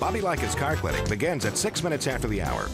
Bobby Likis Car Clinic begins at 6 minutes after the hour.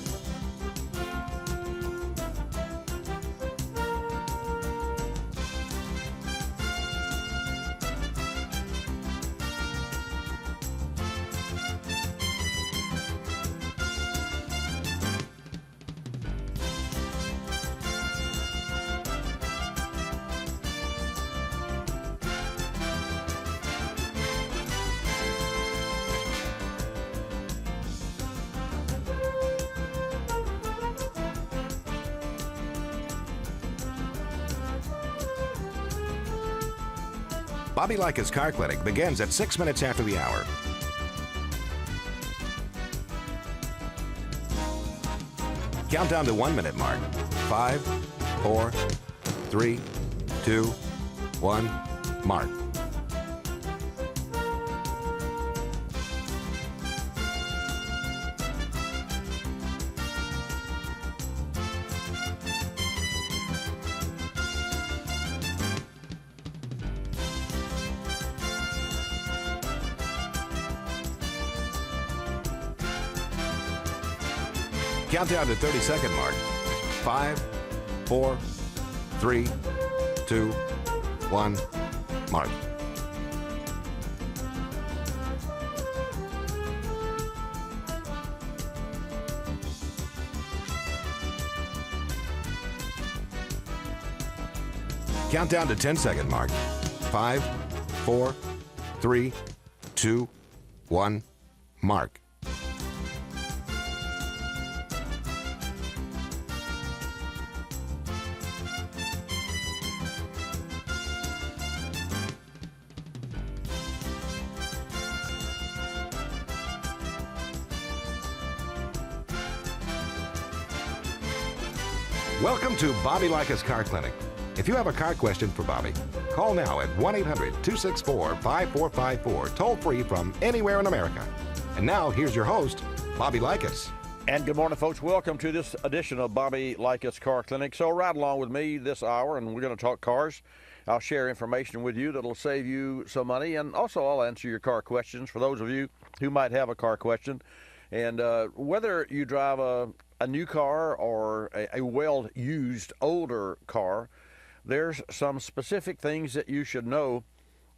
Bobby Likis Car Clinic begins at 6 minutes after the hour. Count down to 1 minute mark. 5, 4, 3, 2, 1, mark. Count down to 30-second mark. 5, 4, 3, 2, 1, mark. Count down to 10-second mark. 5, 4, 3, 2, 1, mark. Welcome to Bobby Likis Car Clinic. If you have a car question for Bobby, call now at 1-800-264-5454, toll free from anywhere in America. And now, here's your host, Bobby Likis. And good morning, folks. Welcome to this edition of Bobby Likis Car Clinic. So ride along with me this hour, and we're going to talk cars. I'll share information with you that'll save you some money, and also I'll answer your car questions for those of you who might have a car question. And whether you drive a new car or a well-used older car, there's some specific things that you should know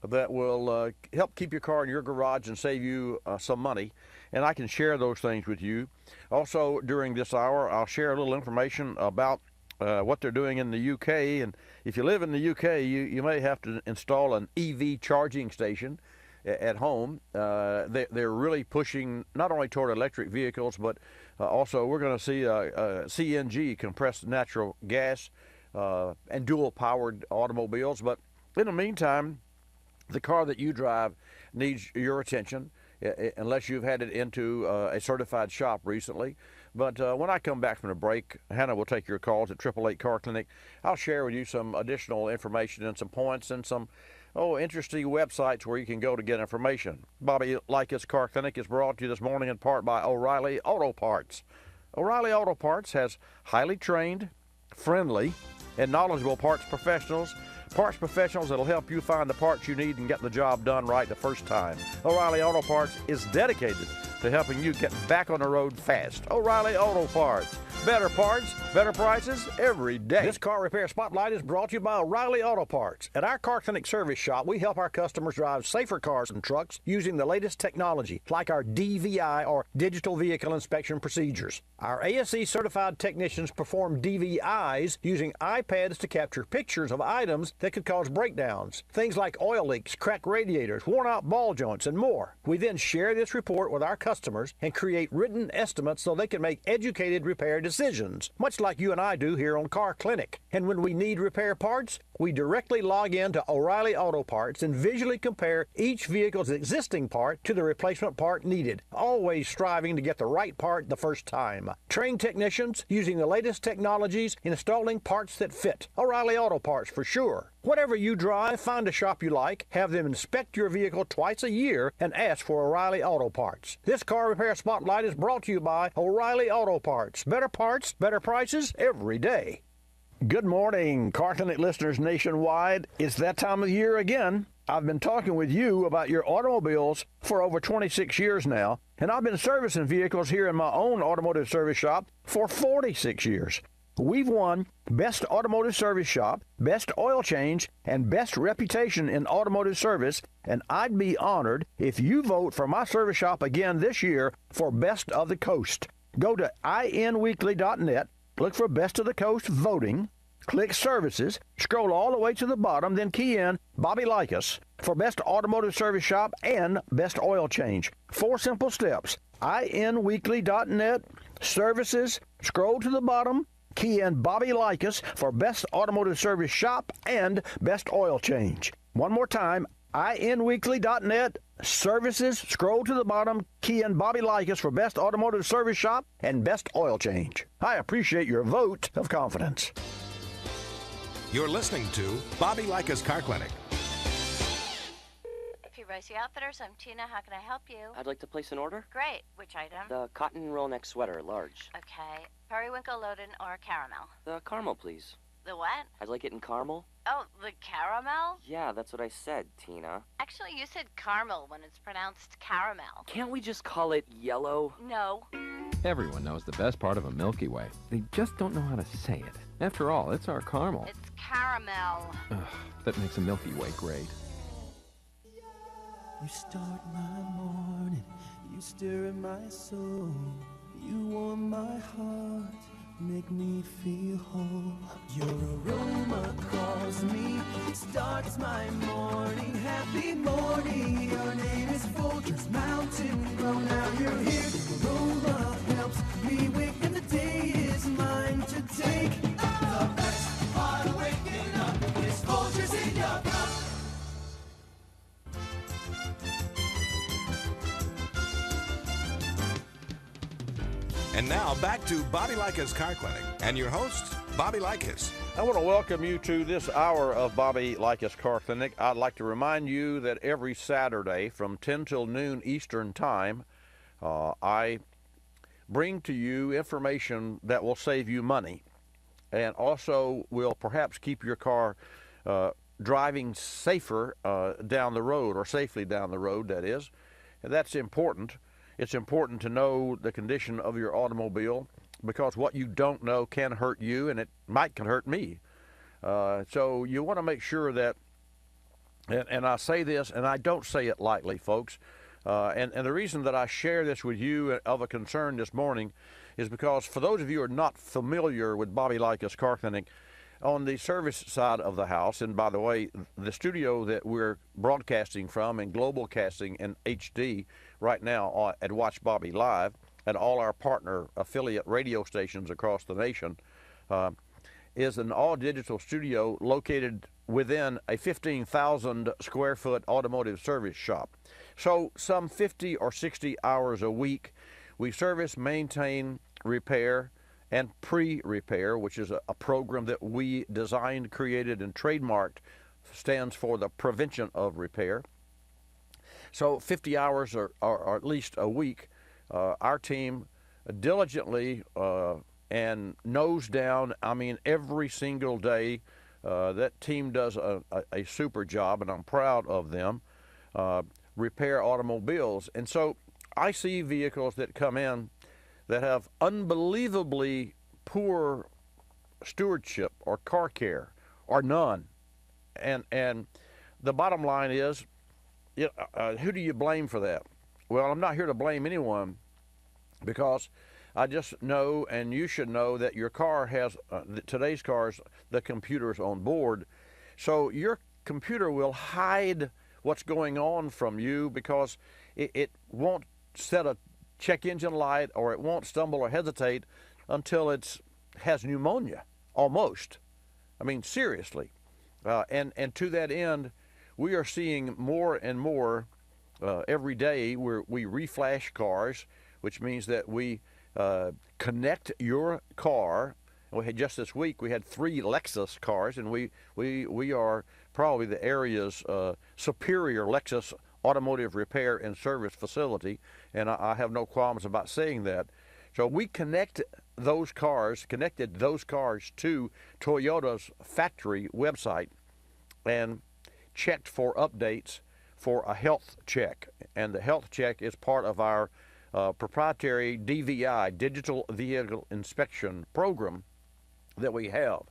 that will help keep your car in your garage and save you some money. And I can share those things with you. Also, during this hour, I'll share a little information about what they're doing in the UK. And if you live in the UK, you may have to install an EV charging station at home. They're really pushing not only toward electric vehicles, but also we're going to see CNG, compressed natural gas, and dual-powered automobiles. But in the meantime, the car that you drive needs your attention, unless you've had it into a certified shop recently. But when I come back from the break, Hannah will take your calls at 888 Car Clinic. I'll share with you some additional information and some points and some interesting websites where you can go to get information. Bobby Likis Car Clinic is brought to you this morning in part by O'Reilly Auto Parts. O'Reilly Auto Parts has highly trained, friendly, and knowledgeable parts professionals that'll help you find the parts you need and get the job done right the first time. O'Reilly Auto Parts is dedicated to helping you get back on the road fast. O'Reilly Auto Parts. Better parts, better prices every day. This car repair spotlight is brought to you by O'Reilly Auto Parts. At our Car Clinic service shop, we help our customers drive safer cars and trucks using the latest technology, like our DVI or Digital Vehicle Inspection Procedures. Our ASE certified technicians perform DVIs using iPads to capture pictures of items that could cause breakdowns. Things like oil leaks, cracked radiators, worn out ball joints, and more. We then share this report with our customers and create written estimates so they can make educated repair decisions, much like you and I do here on Car Clinic. And when we need repair parts, we directly log in to O'Reilly Auto Parts and visually compare each vehicle's existing part to the replacement part needed, always striving to get the right part the first time. Trained technicians using the latest technologies, installing parts that fit. O'Reilly Auto Parts for sure. Whatever you drive, find a shop you like, have them inspect your vehicle twice a year, and ask for O'Reilly Auto Parts. This car repair spotlight is brought to you by O'Reilly Auto Parts. Better parts, better prices every day. Good morning, Car Clinic listeners nationwide. It's that time of year again. I've been talking with you about your automobiles for over 26 years now, and I've been servicing vehicles here in my own automotive service shop for 46 years. We've won Best Automotive Service Shop, Best Oil Change, and Best Reputation in Automotive Service, and I'd be honored if you vote for my service shop again this year for Best of the Coast. Go to inweekly.net, look for Best of the Coast voting, click Services, scroll all the way to the bottom, then key in Bobby Likis for Best Automotive Service Shop and Best Oil Change. 4 simple steps. inweekly.net, Services, scroll to the bottom, key in Bobby Likis for Best Automotive Service Shop and Best Oil Change. One more time, inweekly.net, Services, scroll to the bottom, key in Bobby Likis for Best Automotive Service Shop and Best Oil Change. I appreciate your vote of confidence. You're listening to Bobby Likis Car Clinic. Rosie Outfitters, I'm Tina. How can I help you? I'd like to place an order. Great. Which item? The cotton roll neck sweater, large. Okay. Periwinkle, Loden, or caramel? The caramel, please. The what? I'd like it in caramel. Oh, the caramel? Yeah, that's what I said, Tina. Actually, you said caramel when it's pronounced caramel. Can't we just call it yellow? No. Everyone knows the best part of a Milky Way. They just don't know how to say it. After all, it's our caramel. It's caramel. Ugh, that makes a Milky Way great. You start my morning, you stir in my soul, you warm my heart, make me feel whole. Your aroma calls me, starts my morning, happy morning. Your name is Folgers Mountain Grown, now you're here. Your aroma helps me wake and the day is mine to take. The best part of waking up is Folgers in your cup. And now back to Bobby Likis Car Clinic and your host, Bobby Likis. I want to welcome you to this hour of Bobby Likis Car Clinic. I'd like to remind you that every Saturday from 10 till noon Eastern Time, I bring to you information that will save you money and also will perhaps keep your car driving safer down the road, or safely down the road, that is. And that's important. It's important to know the condition of your automobile, because what you don't know can hurt you, and it can hurt me. So you want to make sure that, and I say this, and I don't say it lightly, folks, and the reason that I share this with you of a concern this morning is because for those of you who are not familiar with Bobby Likis Car Clinic, on the service side of the house, and by the way, the studio that we're broadcasting from and global casting in HD right now at Watch Bobby Live and all our partner affiliate radio stations across the nation, is an all-digital studio located within a 15,000 square foot automotive service shop. So some 50 or 60 hours a week, we service, maintain, repair, and pre-repair, which is a program that we designed, created, and trademarked, stands for the prevention of repair. So 50 hours or at least a week, our team diligently and nose down, I mean every single day, that team does a super job, and I'm proud of them, repair automobiles. And so I see vehicles that come in that have unbelievably poor stewardship or car care or none. And the bottom line is, who do you blame for that? Well, I'm not here to blame anyone, because I just know, and you should know, that your car has, today's cars, the computer's on board. So your computer will hide what's going on from you, because it won't set a check engine light, or it won't stumble or hesitate until it has pneumonia, almost. I mean, seriously. And to that end, we are seeing more and more every day where we reflash cars, which means that we connect your car. We had just this week, we had 3 Lexus cars, and we are probably the area's superior Lexus automotive repair and service facility, and I have no qualms about saying that. So we connected those cars to Toyota's factory website, and checked for updates for a health check. And the health check is part of our proprietary DVI, Digital Vehicle Inspection Program, that we have.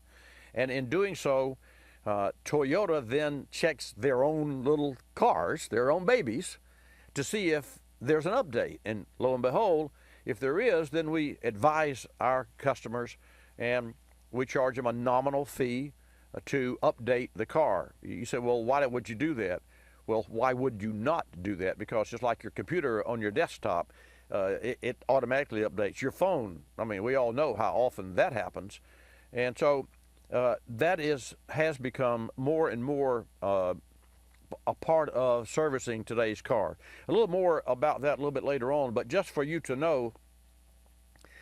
And in doing so, Toyota then checks their own little cars, their own babies, to see if there's an update. And lo and behold, if there is, then we advise our customers and we charge them a nominal fee to update the car. You say, well, why would you do that? Well, why would you not do that? Because just like your computer on your desktop, it automatically updates your phone. I mean, we all know how often that happens. And so that has become more and more a part of servicing today's car. A little more about that a little bit later on, but just for you to know,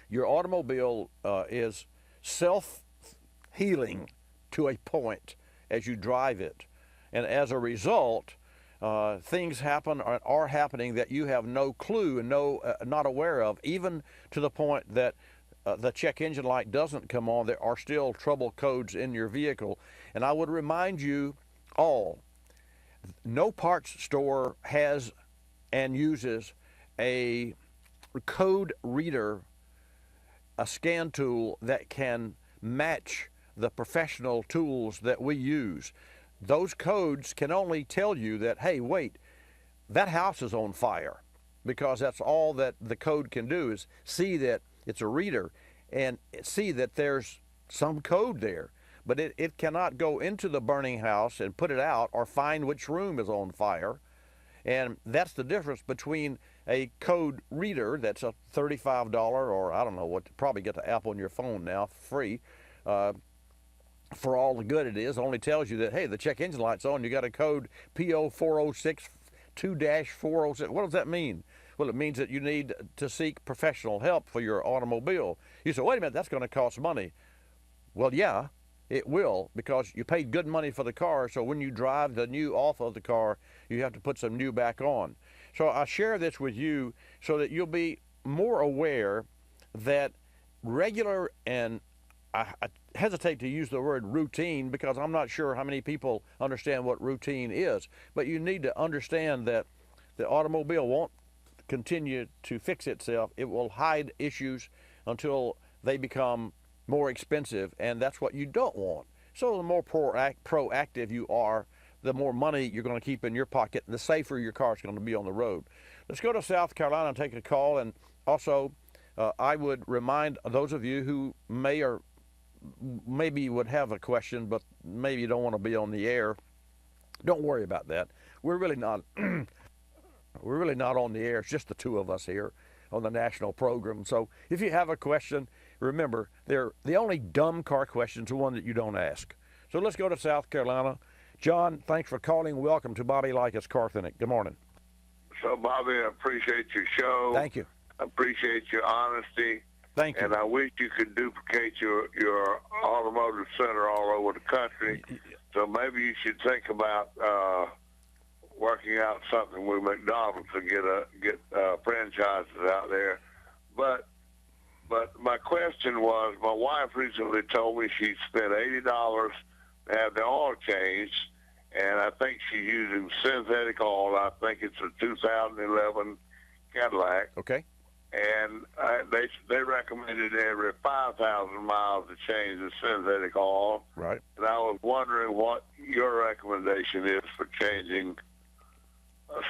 your automobile is self-healing to a point as you drive it. And as a result, things happen or are happening that you have no clue and not aware of, even to the point that the check engine light doesn't come on. There are still trouble codes in your vehicle. And I would remind you all, no parts store has and uses a code reader, a scan tool that can match the professional tools that we use. Those codes can only tell you that, hey, wait, that house is on fire, because that's all that the code can do, is see that it's a reader and see that there's some code there. But it cannot go into the burning house and put it out or find which room is on fire. And that's the difference between a code reader that's a $35 or I don't know what, probably get the app on your phone now, free, for all the good it is. It only tells you that, hey, the check engine light's on. You got a code PO 406 2-406. What does that mean? Well, it means that you need to seek professional help for your automobile. You say, wait a minute, that's going to cost money. Well, yeah, it will, because you paid good money for the car, so when you drive the new off of the car, you have to put some new back on. So I share this with you so that you'll be more aware that regular, and I hesitate to use the word routine because I'm not sure how many people understand what routine is, but you need to understand that the automobile won't continue to fix itself. It will hide issues until they become more expensive, and that's what you don't want. So the more proactive you are, the more money you're going to keep in your pocket, and the safer your car is going to be on the road. Let's go to South Carolina and take a call. And also, I would remind those of you who may or maybe would have a question, but maybe you don't want to be on the air. Don't worry about that. We're really not. We're really not on the air. It's just the two of us here on the national program. So if you have a question, remember, they're the only dumb car questions, the one that you don't ask. So let's go to South Carolina. John, thanks for calling. Welcome to Bobby Likis Car Clinic. Good morning. So, Bobby, I appreciate your show. Thank you. I appreciate your honesty. Thank you. And I wish you could duplicate your automotive center all over the country. So maybe you should think about working out something with McDonald's to get franchises out there. But my question was, my wife recently told me she spent $80 to have the oil changed, and I think she's using synthetic oil. I think it's a 2011 Cadillac. Okay. And they recommended every 5,000 miles to change the synthetic oil. Right. And I was wondering what your recommendation is for changing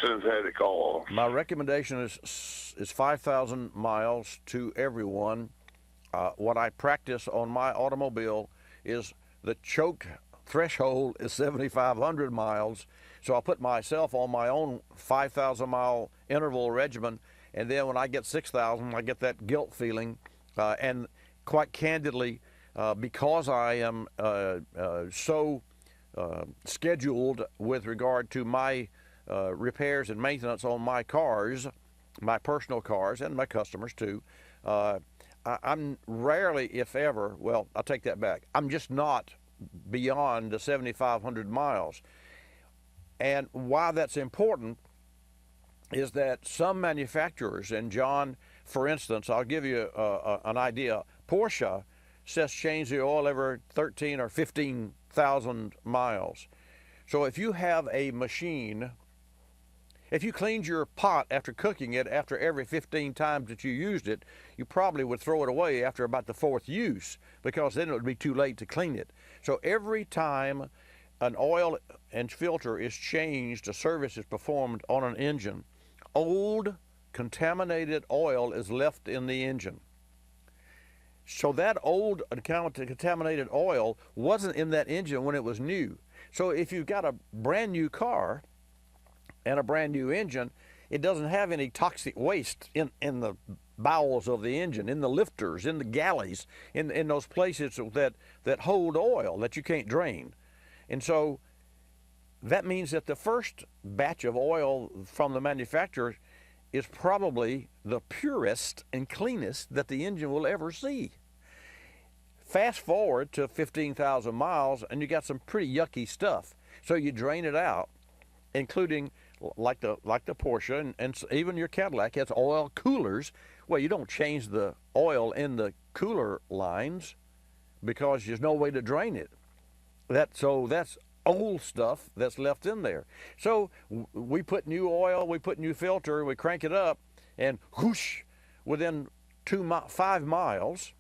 synthetic oil. My recommendation is 5,000 miles to everyone. What I practice on my automobile is the choke threshold is 7,500 miles. So I put myself on my own 5,000 mile interval regimen. And then when I get 6,000, I get that guilt feeling. And quite candidly, because I am so scheduled with regard to my repairs and maintenance on my cars, my personal cars, and my customers too, I'm rarely, if ever, well, I'll take that back. I'm just not beyond the 7,500 miles. And why that's important is that some manufacturers, and John, for instance, I'll give you an idea. Porsche says change the oil every 13 or 15,000 miles. So if you have a machine, if you cleaned your pot after cooking it after every 15 times that you used it, you probably would throw it away after about the 4th use, because then it would be too late to clean it. So every time an oil and filter is changed, a service is performed on an engine, old contaminated oil is left in the engine. So that old contaminated oil wasn't in that engine when it was new. So if you've got a brand new car and a brand new engine, it doesn't have any toxic waste in the bowels of the engine, in the lifters, in the galleys, in those places that hold oil that you can't drain. And so that means that the first batch of oil from the manufacturer is probably the purest and cleanest that the engine will ever see. Fast forward to 15,000 miles and you got some pretty yucky stuff. So you drain it out, including like the Porsche and even your Cadillac has oil coolers. Well, you don't change the oil in the cooler lines because there's no way to drain it. So that's old stuff that's left in there. So we put new oil, we put new filter, we crank it up, and whoosh, within 5 miles,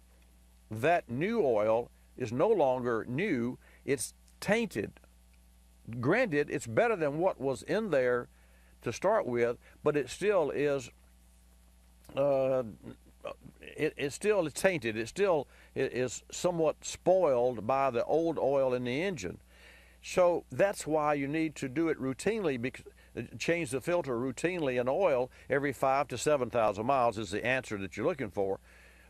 that new oil is no longer new, it's tainted. Granted, it's better than what was in there to start with, but it still is it still is tainted. It still is somewhat spoiled by the old oil in the engine. So that's why you need to do it routinely, because change the filter routinely in oil every 5,000 to 7,000 miles is the answer that you're looking for,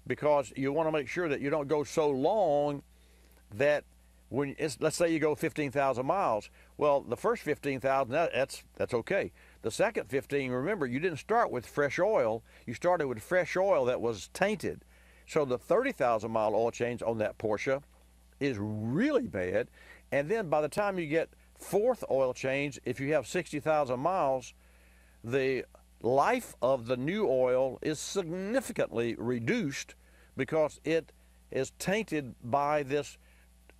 because you want to make sure that you don't go so long that when let's say you go 15,000 miles. Well, the first 15,000, that's okay. The second 15, remember, you didn't start with fresh oil. You started with fresh oil that was tainted. So the 30,000 mile oil change on that Porsche is really bad. And then by the time you get 4th oil change, if you have 60,000 miles, the life of the new oil is significantly reduced because it is tainted by this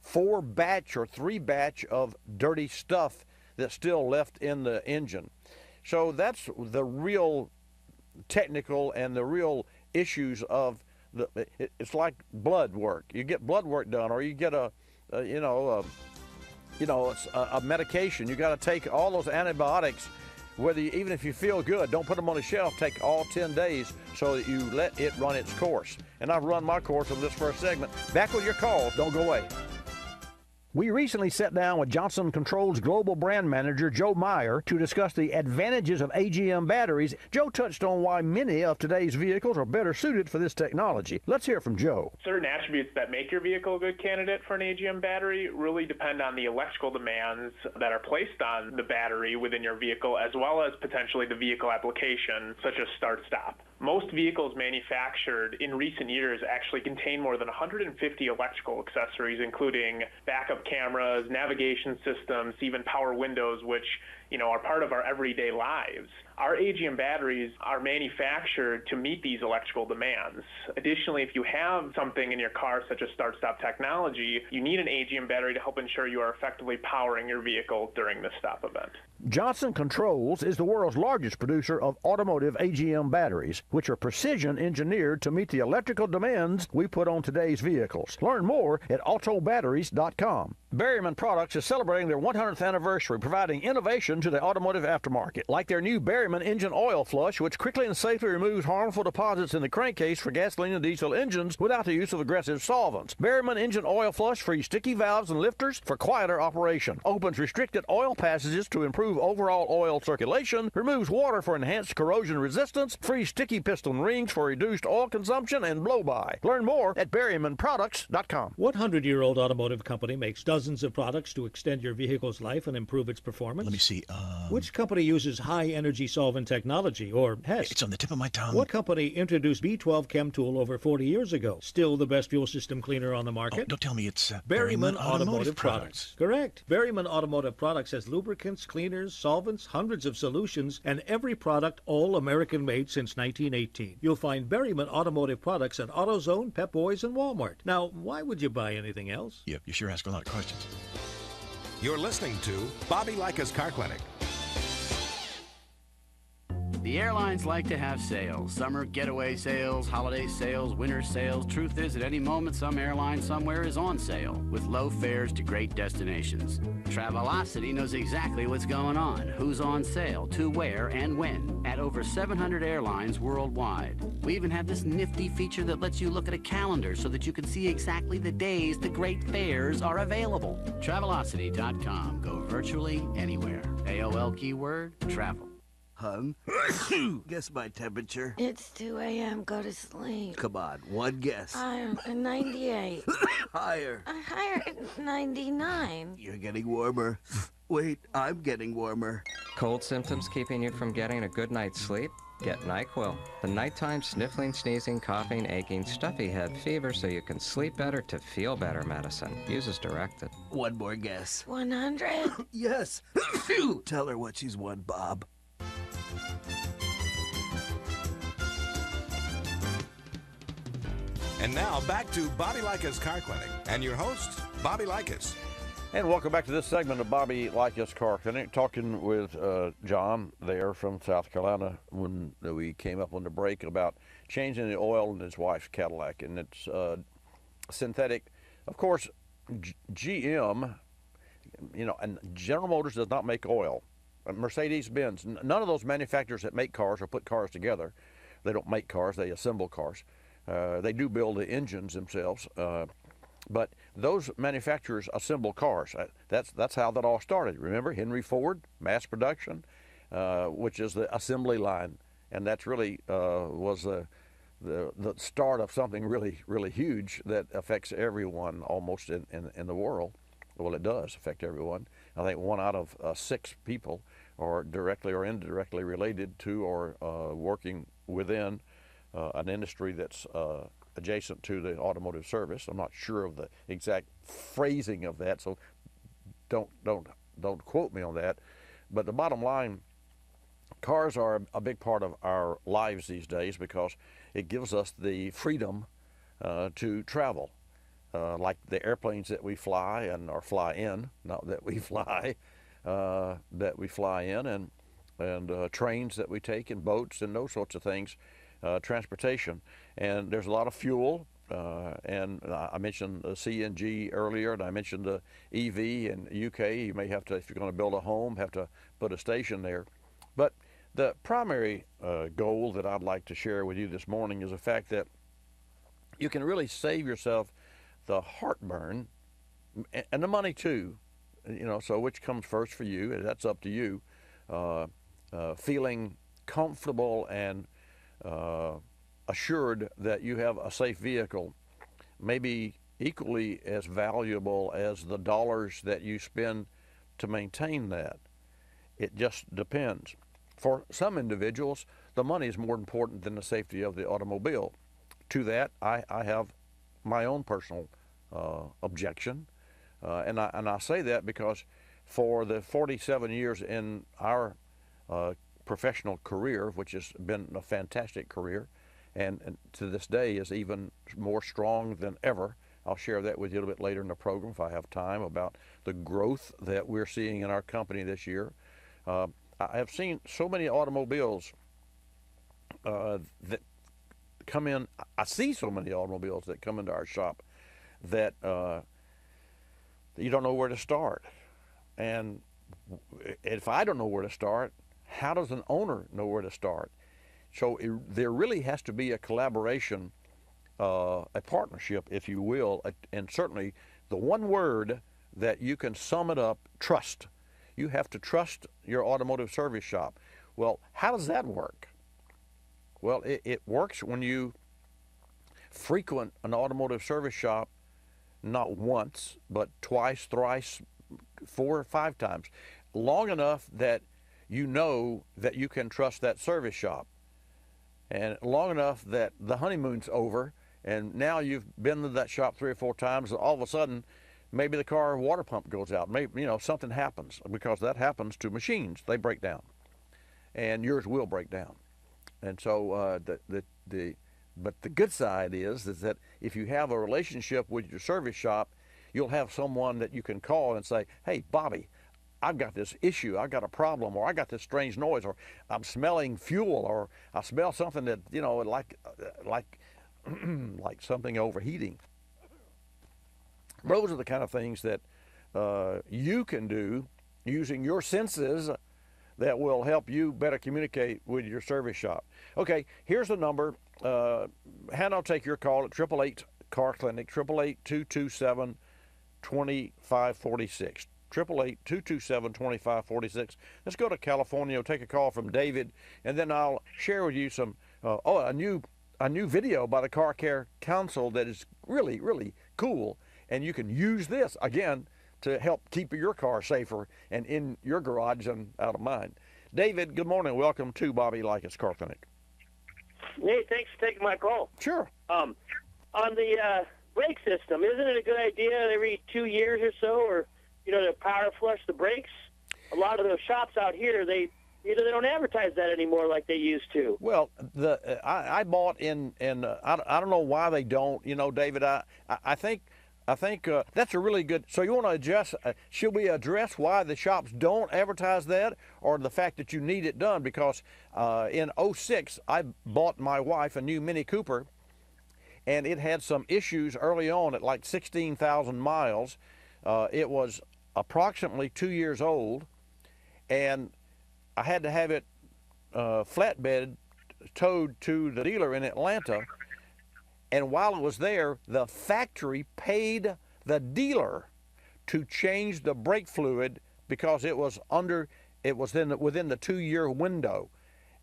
4 batch or 3 batch of dirty stuff that's still left in the engine. So that's the real technical and the real issues of it's like blood work. You get blood work done, or you get a medication. You got to take all those antibiotics, even if you feel good, don't put them on the shelf. Take all 10 days so that you let it run its course. And I've run my course on this first segment. Back with your calls. Don't go away. We recently sat down with Johnson Controls Global Brand Manager Joe Meyer to discuss the advantages of Agm batteries. Joe touched on why many of today's vehicles are better suited for this technology. Let's hear from Joe. Certain attributes that make your vehicle a good candidate for an Agm battery really depend on the electrical demands that are placed on the battery within your vehicle, as well as potentially the vehicle application, such as start-stop. Most vehicles manufactured in recent years actually contain more than 150 electrical accessories, including backup cameras, navigation systems, even power windows, which are part of our everyday lives. Our Agm batteries are manufactured to meet these electrical demands. Additionally, if you have something in your car such as start-stop technology, you need an Agm battery to help ensure you are effectively powering your vehicle during this stop event. Johnson Controls is the world's largest producer of automotive Agm batteries, which are precision engineered to meet the electrical demands we put on today's vehicles. Learn more at autobatteries.com. Berryman Products is celebrating their 100th anniversary, providing innovation to the automotive aftermarket, like their new Berryman engine oil flush, which quickly and safely removes harmful deposits in the crankcase for gasoline and diesel engines without the use of aggressive solvents. Berryman engine oil flush frees sticky valves and lifters for quieter operation, opens restricted oil passages to improve overall oil circulation, removes water for enhanced corrosion resistance, frees sticky piston rings for reduced oil consumption and blow-by. Learn more at berrymanproducts.com. What 100-year-old automotive company makes dozens of products to extend your vehicle's life and improve its performance? Let me see. Which company uses high-energy solvent technology, or HEST? It's on the tip of my tongue. What company introduced B12 Chem Tool over 40 years ago? Still the best fuel system cleaner on the market? Oh, don't tell me it's Berryman Automotive Products. Correct. Berryman Automotive Products has lubricants, cleaners, solvents, hundreds of solutions, and every product all American-made since 1918. You'll find Berryman Automotive Products at AutoZone, Pep Boys, and Walmart. Now, why would you buy anything else? Yep, you sure ask a lot of questions. You're listening to Bobby Likis Car Clinic. The airlines like to have sales. Summer getaway sales, holiday sales, winter sales. Truth is, at any moment, some airline somewhere is on sale with low fares to great destinations. Travelocity knows exactly what's going on, who's on sale, to where, and when, at over 700 airlines worldwide. We even have this nifty feature that lets you look at a calendar so that you can see exactly the days the great fares are available. Travelocity.com. Go virtually anywhere. AOL keyword, travel. Hun, guess my temperature. It's 2 a.m. Go to sleep. Come on, one guess. I'm 98. Higher. Higher, 99. You're getting warmer. Wait, I'm getting warmer. Cold symptoms keeping you from getting a good night's sleep? Get NyQuil, the nighttime sniffling, sneezing, coughing, aching, stuffy head, fever so you can sleep better to feel better medicine. Use as directed. One more guess. 100? Yes. Tell her what she's won, Bob. And now back to Bobby Likis Car Clinic and your host, Bobby Likis. And welcome back to this segment of Bobby Likis Car Clinic, talking with John there from South Carolina when we came up on the break about changing the oil in his wife's Cadillac. And it's synthetic. Of course, GM, and General Motors does not make oil. Mercedes-Benz, none of those manufacturers that make cars or put cars together, they don't make cars, they assemble cars. They do build the engines themselves, but those manufacturers assemble cars. That's how that all started. Remember, Henry Ford, mass production, which is the assembly line, and that's really was the start of something really, really huge that affects everyone almost in the world. Well, it does affect everyone. I think 1 out of 6 people are directly or indirectly related to or working within an industry that's adjacent to the automotive service. I'm not sure of the exact phrasing of that, so don't quote me on that. But the bottom line, cars are a big part of our lives these days because it gives us the freedom to travel. Like the airplanes that we fly and or fly in, not that we fly, that we fly in, and trains that we take, and boats and those sorts of things, transportation. And there's a lot of fuel, and I mentioned the CNG earlier, and I mentioned the EV in the UK. You may have to, if you're going to build a home, have to put a station there. But the primary goal that I'd like to share with you this morning is the fact that you can really save yourself the heartburn and the money too, so which comes first for you, that's up to you. Feeling comfortable and assured that you have a safe vehicle may be equally as valuable as the dollars that you spend to maintain that. It just depends. For some individuals, the money is more important than the safety of the automobile. To that, I have my own personal objection, and I say that because for the 47 years in our professional career, which has been a fantastic career, and to this day is even more strong than ever. I'll share that with you a little bit later in the program if I have time, about the growth that we're seeing in our company this year. I have seen so many automobiles that come in. I see so many automobiles that come into our shop that you don't know where to start. And if I don't know where to start, how does an owner know where to start? So there really has to be a collaboration, a partnership, if you will, and certainly the one word that you can sum it up, trust. You have to trust your automotive service shop. Well, how does that work? Well, it works when you frequent an automotive service shop not once, but twice, thrice, 4 or 5 times, long enough that you know that you can trust that service shop, and long enough that the honeymoon's over, and now you've been to that shop 3 or 4 times, and all of a sudden, maybe the car water pump goes out. Maybe something happens, because that happens to machines. They break down, and yours will break down. And so but the good side is that if you have a relationship with your service shop, you'll have someone that you can call and say, hey, Bobby, I've got this issue, I've got a problem, or I got this strange noise, or I'm smelling fuel, or I smell something that, you know, like like something overheating. Those are the kind of things that you can do using your senses that will help you better communicate with your service shop. Okay, here's the number. Hannah will take your call at 888 Car Clinic, 888-227-2546. 888-227-2546. Let's go to California. We'll take a call from David, and then I'll share with you some a new video by the Car Care Council that is really, really cool, and you can use this again to help keep your car safer and in your garage and out of mine. David, good morning. Welcome to Bobby Likis Car Clinic. Hey, thanks for taking my call. Sure. On the brake system, isn't it a good idea every 2 years or so, or to power flush the brakes? A lot of those shops out here, they don't advertise that anymore like they used to. Well, I bought in I don't know why they don't. David, I think that's a really good. So you want to adjust? Should we address why the shops don't advertise that, or the fact that you need it done? Because in 06, I bought my wife a new Mini Cooper, and it had some issues early on at like 16,000 miles. It was approximately 2 years old, and I had to have it flatbed towed to the dealer in Atlanta. And while it was there, the factory paid the dealer to change the brake fluid because it was within the 2 year window.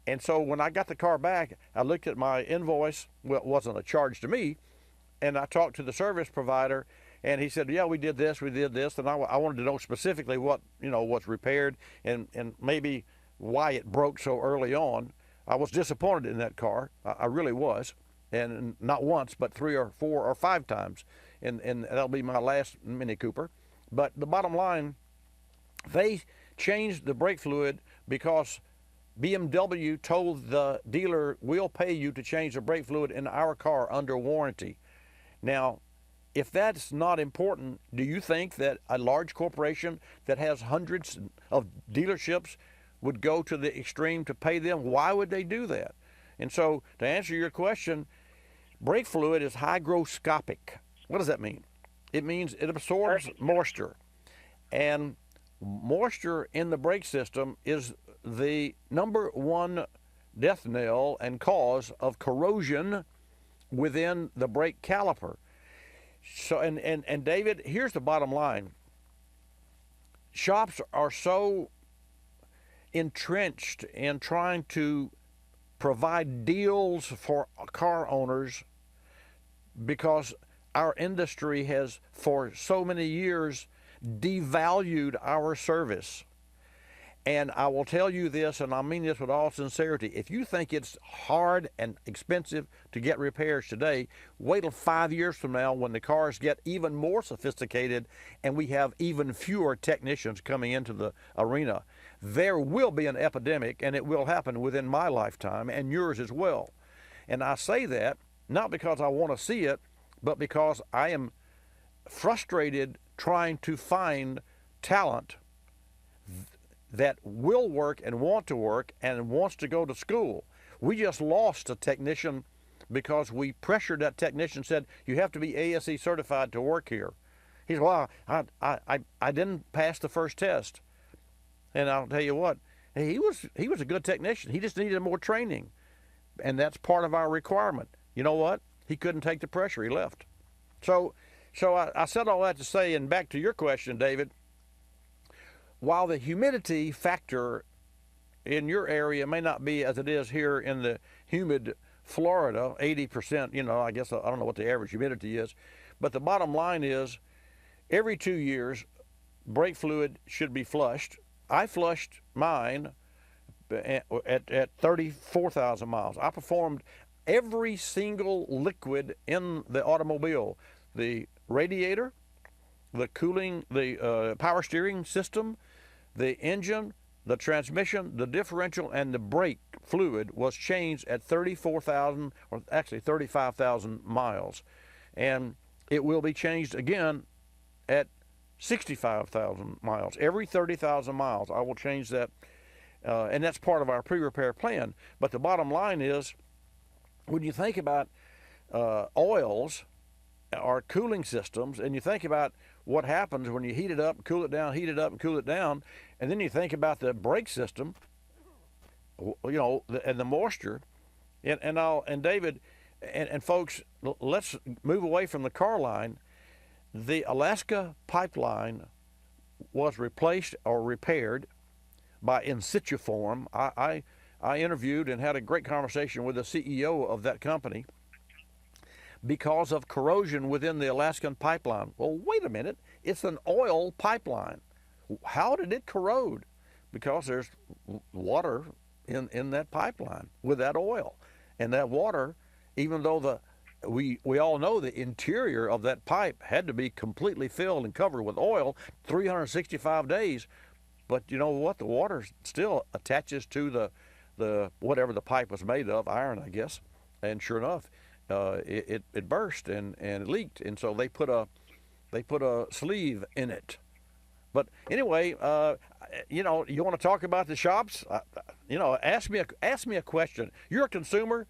And so when I got the car back, I looked at my invoice. Well, it wasn't a charge to me. And I talked to the service provider, and he said, yeah, we did this. And I wanted to know specifically what, what's repaired and maybe why it broke so early on. I was disappointed in that car. I really was. And not once, but 3 or 4 or 5 times. And that'll be my last Mini Cooper. But the bottom line, they changed the brake fluid because BMW told the dealer, we'll pay you to change the brake fluid in our car under warranty. Now, if that's not important, do you think that a large corporation that has hundreds of dealerships would go to the extreme to pay them? Why would they do that? And so, to answer your question, brake fluid is hygroscopic. What does that mean? It means it absorbs moisture. And moisture in the brake system is the #1 death knell and cause of corrosion within the brake caliper. So, and David, here's the bottom line. Shops are so entrenched in trying to provide deals for car owners because our industry has for so many years devalued our service. And I will tell you this, and I mean this with all sincerity, if you think it's hard and expensive to get repairs today, wait till 5 years from now when the cars get even more sophisticated and we have even fewer technicians coming into the arena. There will be an epidemic, and it will happen within my lifetime and yours as well. And I say that not because I want to see it, but because I am frustrated trying to find talent that will work and want to work and wants to go to school. We just lost a technician because we pressured that technician, said, you have to be ASE certified to work here. He said, well, I didn't pass the first test. And I'll tell you what, he was a good technician. He just needed more training. And that's part of our requirement. You know what? He couldn't take the pressure. He left. So I said all that to say, and back to your question, David, while the humidity factor in your area may not be as it is here in the humid Florida, 80%, I guess I don't know what the average humidity is, but the bottom line is every 2 years, brake fluid should be flushed. I flushed mine at 34,000 miles. I performed every single liquid in the automobile, the radiator, the cooling, the power steering system, the engine, the transmission, the differential, and the brake fluid was changed at 34,000, or actually 35,000 miles. And it will be changed again at 65,000 miles. Every 30,000 miles, I will change that, and that's part of our pre-repair plan. But the bottom line is, when you think about oils or cooling systems, and you think about what happens when you heat it up, cool it down, heat it up, and cool it down, and then you think about the brake system, you know, and the moisture, and David, and folks, let's move away from the car line. The Alaska pipeline was replaced or repaired by in situ form. I interviewed and had a great conversation with the CEO of that company because of corrosion within the Alaskan pipeline. Well, wait a minute, it's an oil pipeline. How did it corrode? Because there's water in that pipeline with that oil. And that water, even though we all know the interior of that pipe had to be completely filled and covered with oil 365 days, but you know what? The water still attaches to the whatever the pipe was made of, iron, I guess. And sure enough, it burst and it leaked, and so they put a sleeve in it. But anyway, you know, you want to talk about the shops? You know, ask me a question. You're a consumer.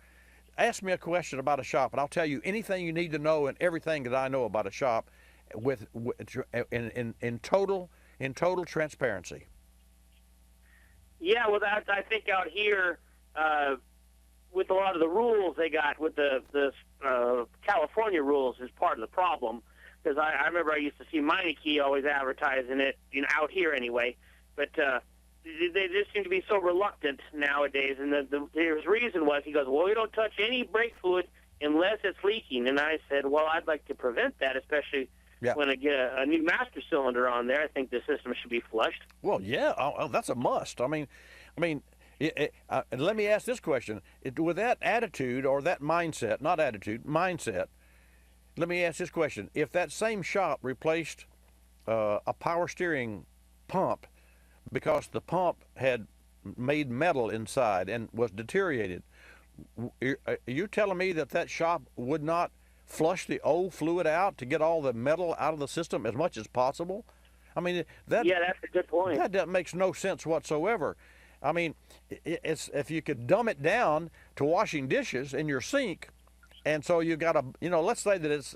Ask me a question about a shop, and I'll tell you anything you need to know and everything that I know about a shop, in total transparency. Yeah, well, I think out here, with a lot of the rules they got with the California rules is part of the problem. Because I remember I used to see Meineke always advertising it, you know, out here anyway. But they just seem to be so reluctant nowadays. And the reason was, he goes, well, we don't touch any brake fluid unless it's leaking. And I said, well, I'd like to prevent that, especially when I get a new master cylinder on there. I think the system should be flushed. Well, yeah, that's a must. I mean, let me ask this question. With that attitude or that mindset, not attitude, mindset, let me ask this question. If that same shop replaced a power steering pump because the pump had made metal inside and was deteriorated, are you telling me that shop would not flush the old fluid out to get all the metal out of the system as much as possible? I mean, that's a good point. That makes no sense whatsoever. I mean, it's if you could dumb it down to washing dishes in your sink, and so you got let's say that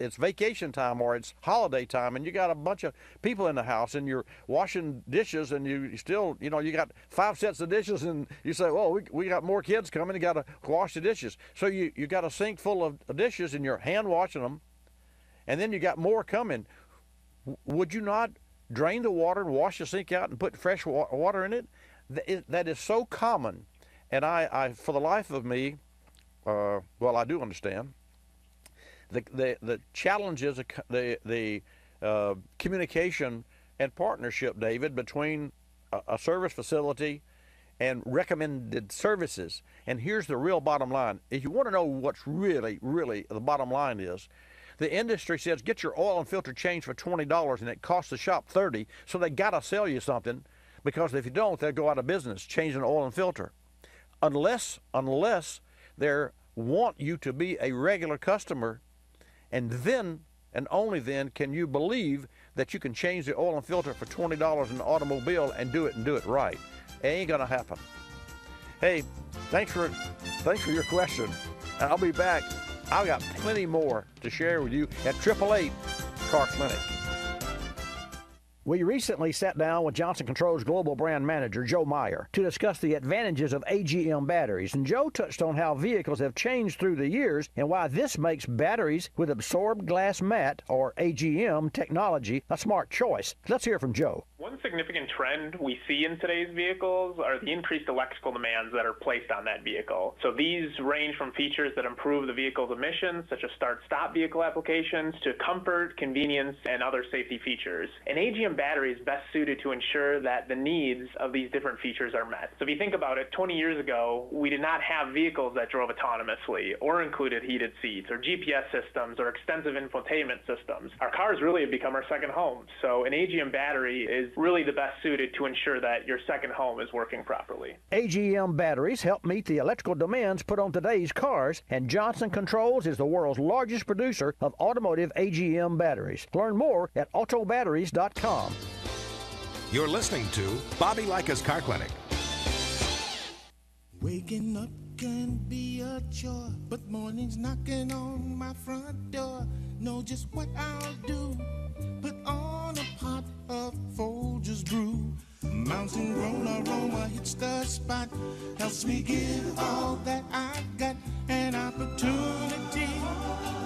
it's vacation time or it's holiday time, and you got a bunch of people in the house, and you're washing dishes, and you still, you got 5 sets of dishes, and you say, well, we got more kids coming, you got to wash the dishes. So you got a sink full of dishes, and you're hand washing them, and then you got more coming. Would you not drain the water and wash the sink out and put fresh water in it? That is so common, and I for the life of me, well, I do understand the challenges, the communication and partnership, David, between a service facility and recommended services. And here's the real bottom line. If you want to know what's really, really the bottom line is, the industry says get your oil and filter changed for $20, and it costs the shop $30, so they got to sell you something, because if you don't, they'll go out of business changing oil and filter. Unless they want you to be a regular customer, and then and only then can you believe that you can change the oil and filter for $20 in the automobile and do it right. It ain't gonna happen. Hey, thanks for your question. I'll be back. I've got plenty more to share with you at 888 Car Clinic. We recently sat down with Johnson Controls Global Brand Manager Joe Meyer to discuss the advantages of Agm batteries, and Joe touched on how vehicles have changed through the years and why this makes batteries with absorbed glass mat, or AGM technology, a smart choice. Let's hear from Joe. One significant trend we see in today's vehicles are the increased electrical demands that are placed on that vehicle. So these range from features that improve the vehicle's emissions, such as start-stop vehicle applications, to comfort, convenience, and other safety features. And AGM AGM battery is best suited to ensure that the needs of these different features are met. So if you think about it, 20 years ago, we did not have vehicles that drove autonomously or included heated seats or GPS systems or extensive infotainment systems. Our cars really have become our second home. So an AGM battery is really the best suited to ensure that your second home is working properly. Agm Batteries help meet the electrical demands put on today's cars, and Johnson Controls is the world's largest producer of automotive AGM batteries. Learn more at autobatteries.com. You're listening to Bobby Likis Car Clinic. Waking up can be a chore, but morning's knocking on my front door. Know just what I'll do. Put on a pot of Folgers brew. Mountain grown aroma hits the spot. Helps me give all that I've got. An opportunity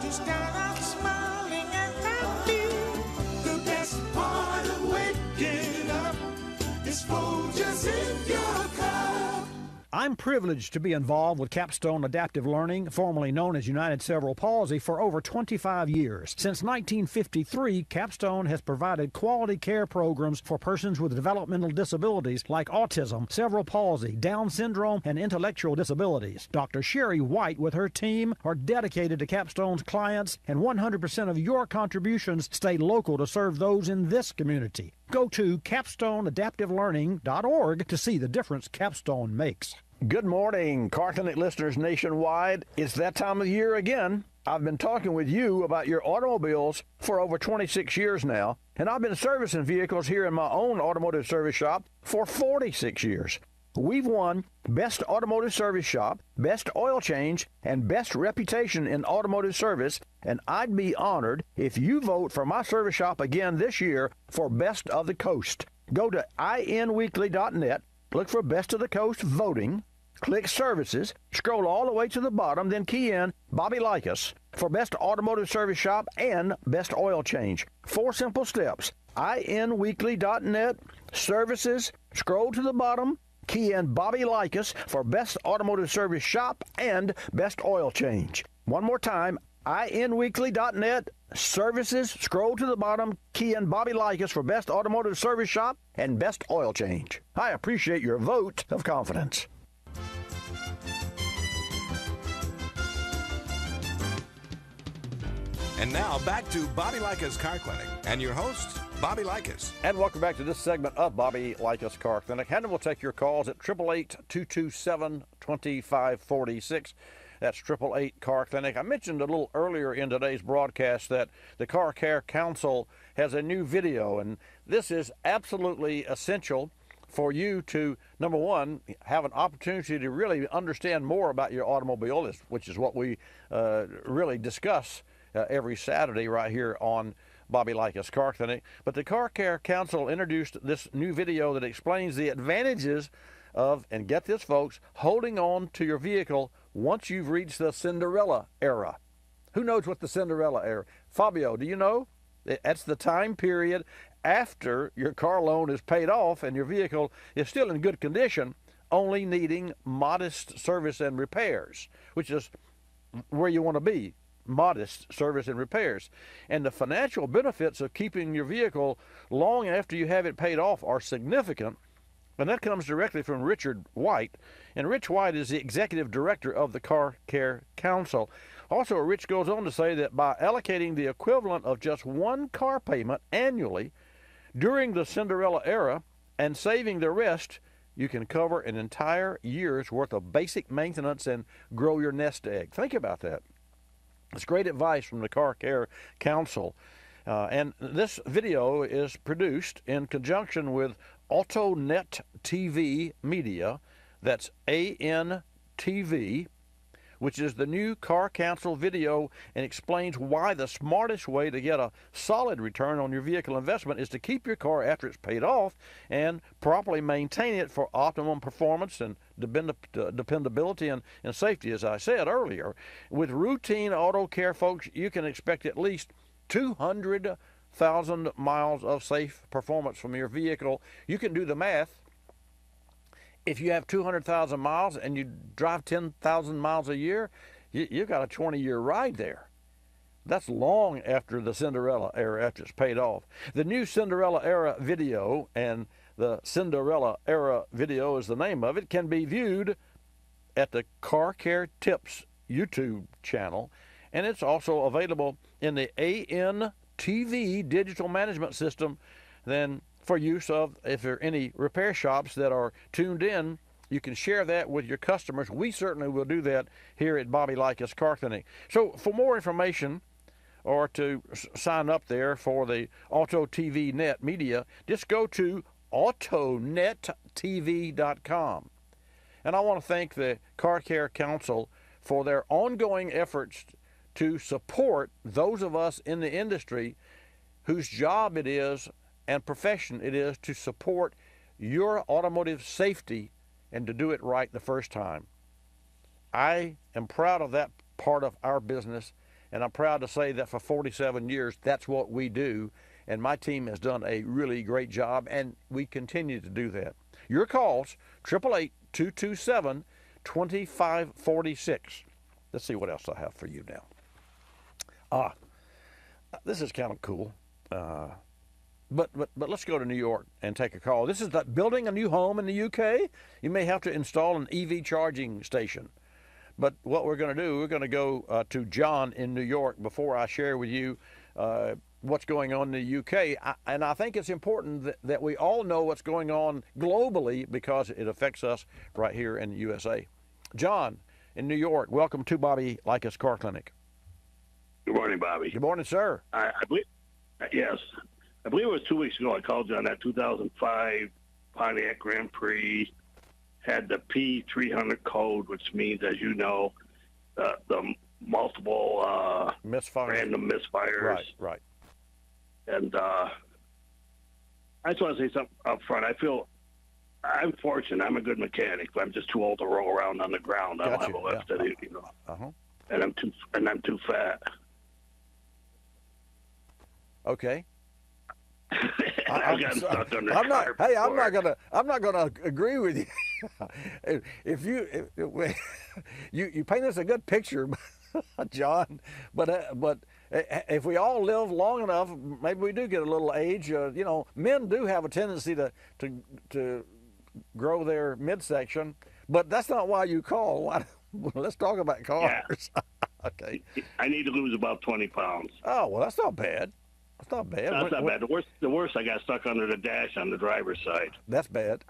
to start out smiling and happy. The best part of waking up is Folgers in your cup. I'm privileged to be involved with Capstone Adaptive Learning, formerly known as United Cerebral Palsy, for over 25 years. Since 1953, Capstone has provided quality care programs for persons with developmental disabilities like autism, cerebral palsy, Down syndrome, and intellectual disabilities. Dr. Sherry White with her team are dedicated to Capstone's clients, and 100% of your contributions stay local to serve those in this community. Go to capstoneadaptivelearning.org to see the difference Capstone makes. Good morning, Car Clinic listeners nationwide. It's that time of year again. I've been talking with you about your automobiles for over 26 years now, and I've been servicing vehicles here in my own automotive service shop for 46 years. We've won Best Automotive Service Shop, Best Oil Change, and Best Reputation in Automotive Service, and I'd be honored if you vote for my service shop again this year for Best of the Coast. Go to inweekly.net, look for Best of the Coast voting, click Services, scroll all the way to the bottom, then key in Bobby Likis for Best Automotive Service Shop and Best Oil Change. 4 simple steps. inweekly.net, Services, scroll to the bottom, key in Bobby Likis for Best Automotive Service Shop and Best Oil Change. One more time, inweekly.net, Services, scroll to the bottom, key in Bobby Likis for Best Automotive Service Shop and Best Oil Change. I appreciate your vote of confidence. And now back to Bobby Likis Car Clinic and your host, Bobby Likis. And welcome back to this segment of Bobby Likis Car Clinic. And we'll take your calls at 888-227-2546. That's 888 Car Clinic. I mentioned a little earlier in today's broadcast that the Car Care Council has a new video, and this is absolutely essential for you to, number one, have an opportunity to really understand more about your automobile, which is what we really discuss every Saturday right here on Bobby Likis Car Clinic. But the Car Care Council introduced this new video that explains the advantages of, and get this folks, holding on to your vehicle once you've reached the Cinderella era. Who knows what the Cinderella era? Fabio, do you know? That's the time period after your car loan is paid off and your vehicle is still in good condition, only needing modest service and repairs, which is where you want to be. Modest service and repairs. And the financial benefits of keeping your vehicle long after you have it paid off are significant, and that comes directly from Richard White. And Rich White is the executive director of the Car Care Council. Also, Rich goes on to say that by allocating the equivalent of just one car payment annually during the Cinderella era and saving the rest, you can cover an entire year's worth of basic maintenance and grow your nest egg. Think about that. It's great advice from the Car Care Council. And this video is produced in conjunction with AutoNet TV Media. That's ANTV, which is the new Car Council video, and explains why the smartest way to get a solid return on your vehicle investment is to keep your car after it's paid off and properly maintain it for optimum performance and dependability and safety, as I said earlier. With routine auto care, folks, you can expect at least 200,000 miles of safe performance from your vehicle. You can do the math. If you have 200,000 miles and you drive 10,000 miles a year, you've got a 20-year ride there. That's long after the Cinderella era, after it's paid off. The new Cinderella era video, and the Cinderella era video is the name of it, can be viewed at the Car Care Tips YouTube channel, and it's also available in the ANTV digital management system. Then for use of, if there are any repair shops that are tuned in, you can share that with your customers. We certainly will do that here at Bobby Likis Car Clinic. So for more information or to sign up there for the Auto TV Net media, just go to autonettv.com. And I want to thank the Car Care Council for their ongoing efforts to support those of us in the industry whose job it is and profession it is to support your automotive safety and to do it right the first time. I am proud of that part of our business, and I'm proud to say that for 47 years, that's what we do, and my team has done a really great job, and we continue to do that. Your calls, 888-227-2546. Let's see what else I have for you now. This is kind of cool. But let's go to New York and take a call. This is that building a new home in the UK. You may have to install an EV charging station. But what we're going to do, we're going to go to John in New York before I share with you what's going on in the UK. And I think it's important that we all know what's going on globally because it affects us right here in the USA. John in New York, welcome to Bobby Likis Car Clinic. Good morning, Bobby. Good morning, sir. I believe, yes. I believe it was 2 weeks ago I called you on that 2005 Pontiac Grand Prix, had the P300 code, which means, as you know, the multiple random misfires. Right. And I just want to say something up front. I feel I'm fortunate. I'm a good mechanic, but I'm just too old to roll around on the ground. I don't have a lift, you know. And I'm too fat. Okay. I'm not gonna agree with you. if you paint us a good picture, John, but if we all live long enough, maybe we do get a little age. You know, men do have a tendency to grow their midsection, but that's not why you call. Let's talk about cars. Yeah. Okay. I need to lose about 20 pounds. Oh, well, that's not bad. That's not bad. That's not bad. The worst, I got stuck under the dash on the driver's side. That's bad.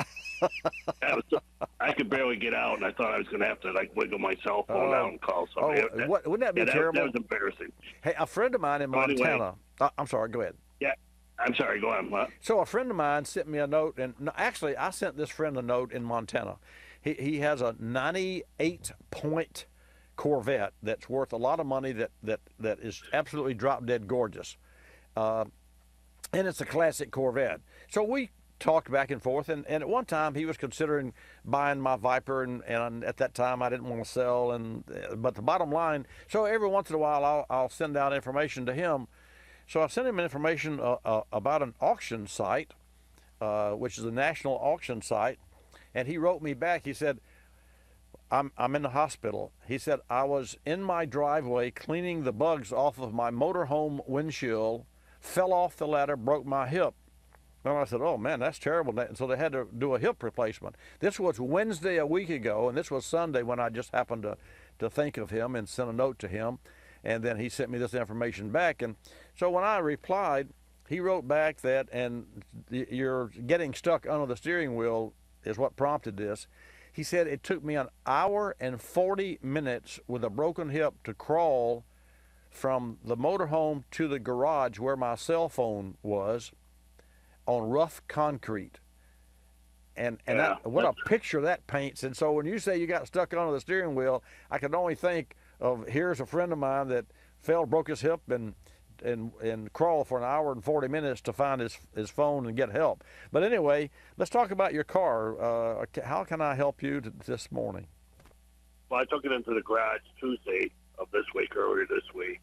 I could barely get out, and I thought I was going to have to wiggle my cell phone out and call somebody. Wouldn't that be terrible? That was embarrassing. Hey, a friend of mine in Montana. Anyway, I'm sorry. Go ahead. Yeah, I'm sorry. Go on. What? So a friend of mine sent me a note, and actually, I sent this friend a note in Montana. He has a 98-point Corvette that's worth a lot of money. That is absolutely drop dead gorgeous. And it's a classic Corvette. So we talked back and forth, and at one time he was considering buying my Viper, and at that time I didn't want to sell. But the bottom line, so every once in a while I'll send out information to him. So I sent him information about an auction site, which is a national auction site, and he wrote me back. He said, I'm in the hospital. He said, I was in my driveway cleaning the bugs off of my motorhome windshield, fell off the ladder, broke my hip. And I said, oh, man, that's terrible. And so they had to do a hip replacement. This was Wednesday a week ago, and this was Sunday when I just happened to think of him and sent a note to him. And then he sent me this information back. And so when I replied, he wrote back that, and you're getting stuck under the steering wheel is what prompted this. He said it took me an hour and 40 minutes with a broken hip to crawl from the motorhome to the garage where my cell phone was on rough concrete. And what a picture that paints. And so when you say you got stuck under the steering wheel, I can only think of, here's a friend of mine that fell, broke his hip, and crawled for an hour and 40 minutes to find his phone and get help. But anyway, let's talk about your car. How can I help you this morning? Well, I took it into the garage Tuesday of this week, earlier this week.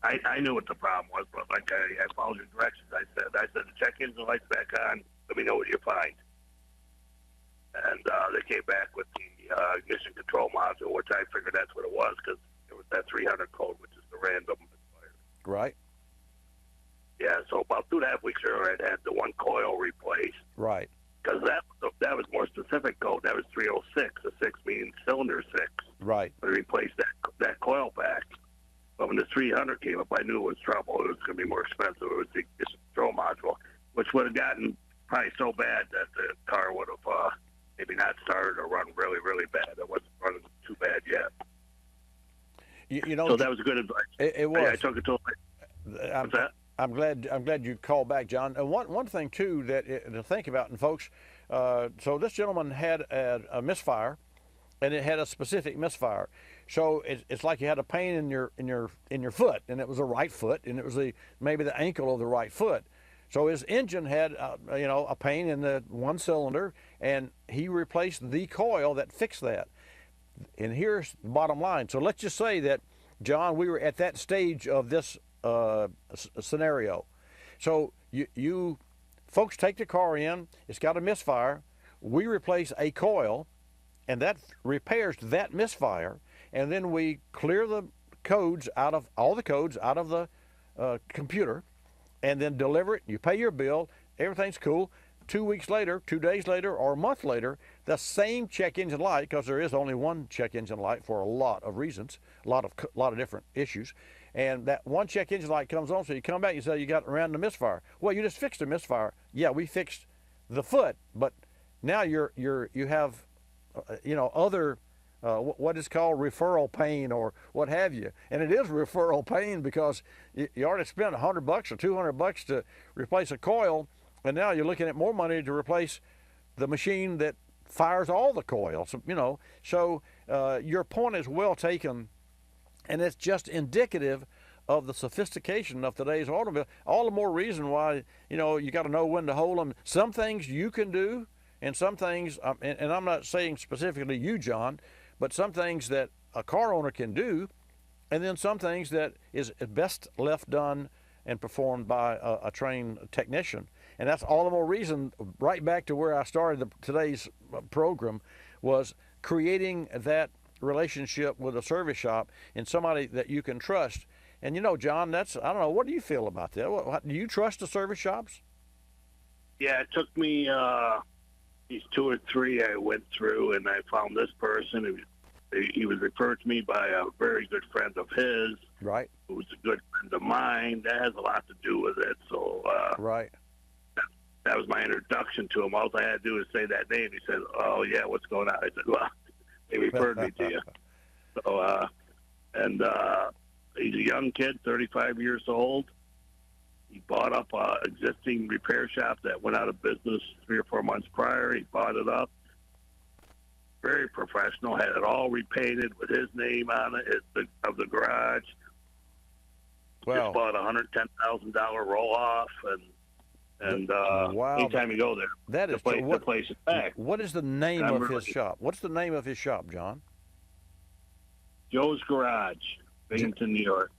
I knew what the problem was, but like I followed your directions. I said to check engine lights back on. Let me know what you find. And they came back with the ignition control module, which I figured that's what it was because it was that 300 code, which is the random. Right. Yeah, so about 2.5 weeks earlier, I had the one coil replaced. Right. Because that was more specific code. That was 306. The 6 means cylinder 6. Right. I replaced that coil pack. But when the 300 came up, I knew it was trouble. It was going to be more expensive. It was the control module, which would have gotten probably so bad that the car would have maybe not started or run really, really bad. It wasn't running too bad yet. You know, so that was good advice. It was. I took it to what's that? I'm glad you called back, John. And one thing too that to think about, and folks, so this gentleman had a misfire, and it had a specific misfire. So it's like you had a pain in your foot, and it was a right foot, and it was maybe the ankle of the right foot. So his engine had a pain in the one cylinder, and he replaced the coil that fixed that. And here's the bottom line. So let's just say that, John, we were at that stage of this scenario. So you folks take the car in, it's got a misfire, we replace a coil, and that repairs that misfire, and then we clear the codes out of the computer, and then deliver it. You pay your bill, everything's cool. 2 weeks later, 2 days later, or a month later, the same check engine light, because there is only one check engine light for a lot of reasons, a lot of different issues, and that one check engine light comes on. So you come back, you say you got around the misfire. Well, you just fixed the misfire. Yeah, we fixed the foot, but now you have other what is called referral pain or what have you, and it is referral pain because you already spent $100 or $200 to replace a coil. And now you're looking at more money to replace the machine that fires all the coils, So your point is well taken, and it's just indicative of the sophistication of today's automobile. All the more reason why, you got to know when to hold them. Some things you can do, and some things, and I'm not saying specifically you, John, but some things that a car owner can do, and then some things that is best left done and performed by a trained technician. And that's all the more reason, right back to where I started today's program, was creating that relationship with a service shop and somebody that you can trust. And John, I don't know, what do you feel about that? Do you trust the service shops? Yeah, it took me these 2 or 3 I went through, and I found this person. He was referred to me by a very good friend of his. Right. Who was a good friend of mine. That has a lot to do with it. So right. That was my introduction to him. All I had to do was say that name. He said, "Oh yeah, what's going on?" I said, "Well, they referred me to you." So he's a young kid, 35 years old. He bought up an existing repair shop that went out of business 3 or 4 months prior. He bought it up. Very professional. Had it all repainted with his name on it of the garage. Wow. Just bought a $110,000 roll off, and wow. Anytime you go there, the place is back. What is the name of his shop? What's the name of his shop, John? Joe's Garage, Binghamton, New York.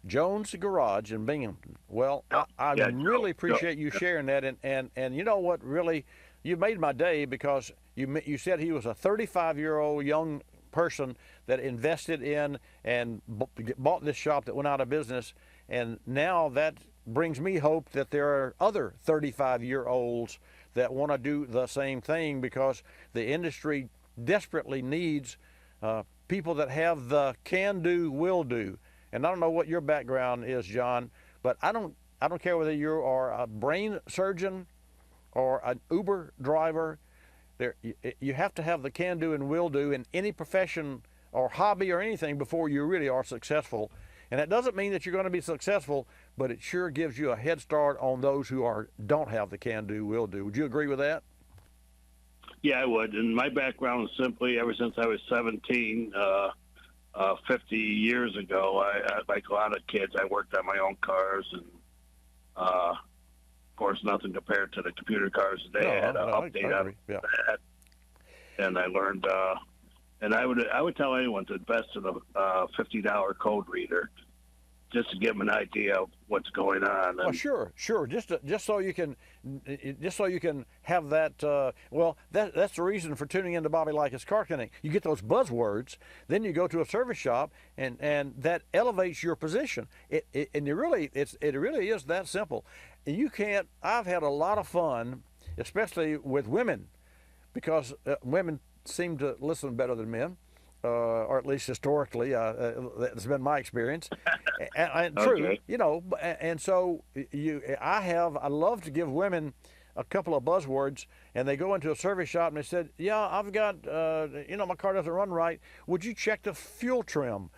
Jones Garage in Binghamton. Well, I really appreciate you sharing that, and you know what, really, you made my day, because you said he was a 35-year-old young person that invested in and bought this shop that went out of business, and now that brings me hope that there are other 35-year-olds that want to do the same thing, because the industry desperately needs people that have the can-do, will-do. And I don't know what your background is, John, but I don't care whether you are a brain surgeon or an Uber driver. You have to have the can-do and will-do in any profession or hobby or anything before you really are successful. And that doesn't mean that you're going to be successful, but it sure gives you a head start on those who don't have the can-do, will-do. Would you agree with that? Yeah, I would. And my background is simply, ever since I was 17, 50 years ago, I like a lot of kids, I worked on my own cars, and of course, nothing compared to the computer cars today. I had to update on that, and I learned. And I would tell anyone to invest in a $50 code reader. just to give them an idea of what's going on. Well, sure. Just so you can have that. That's the reason for tuning into Bobby Likis Car Clinic. You get those buzzwords, then you go to a service shop, and that elevates your position. It really is that simple. You can't. I've had a lot of fun, especially with women, because women seem to listen better than men. Or at least historically, that's been my experience. and true, Okay. you know. And so I love to give women a couple of buzzwords, and they go into a service shop and they said, "Yeah, I've got, my car doesn't run right. Would you check the fuel trim?"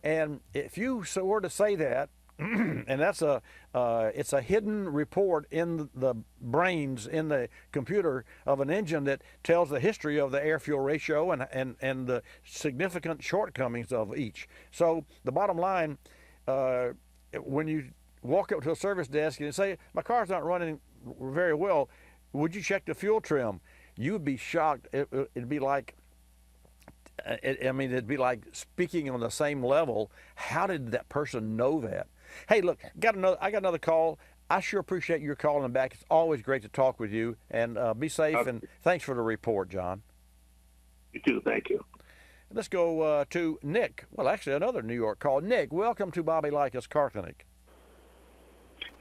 And if you were to say that, and that's it's a hidden report in the brains in the computer of an engine that tells the history of the air-fuel ratio and the significant shortcomings of each. So the bottom line, when you walk up to a service desk and say, "My car's not running very well, would you check the fuel trim?" You would be shocked. It'd be like, it'd be like speaking on the same level. How did that person know that? Hey, look, I got another call. I sure appreciate your calling back. It's always great to talk with you, and be safe, and thanks for the report, John. You too, thank you. Let's go to Nick. Well, actually, another New York call. Nick, welcome to Bobby Likis Car Clinic.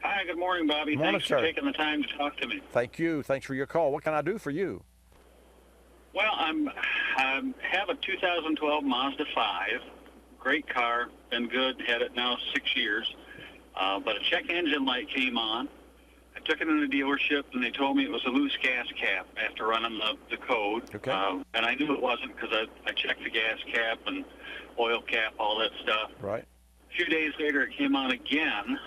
Hi, good morning, Bobby. Morning, Thanks sir. for taking the time to talk to me. Thank you. Thanks for your call. What can I do for you? Well, I have a 2012 Mazda 5. Great car, been good, had it now 6 years. But a check engine light came on. I took it in the dealership, and they told me it was a loose gas cap after running the code. Okay. And I knew it wasn't because I checked the gas cap and oil cap, all that stuff. Right. A few days later, it came on again.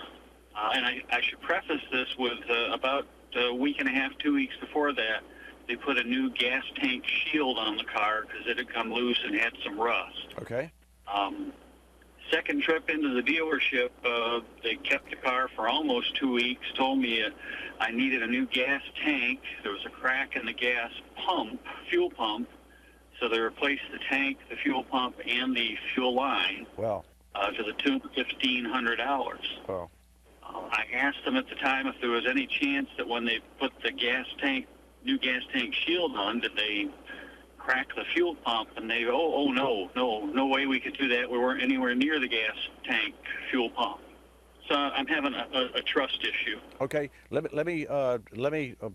And I should preface this with about a week and a half, 2 weeks before that, they put a new gas tank shield on the car because it had come loose and had some rust. Okay. Second trip into the dealership, they kept the car for almost 2 weeks, told me I needed a new gas tank. There was a crack in the gas pump, fuel pump, so they replaced the tank, the fuel pump, and the fuel line. Wow. To the tune of $1,500. Wow. I asked them at the time if there was any chance that when they put the new gas tank shield on, did they crack the fuel pump? And they, no way we could do that. We weren't anywhere near the gas tank fuel pump. So I'm having a trust issue. Okay, let me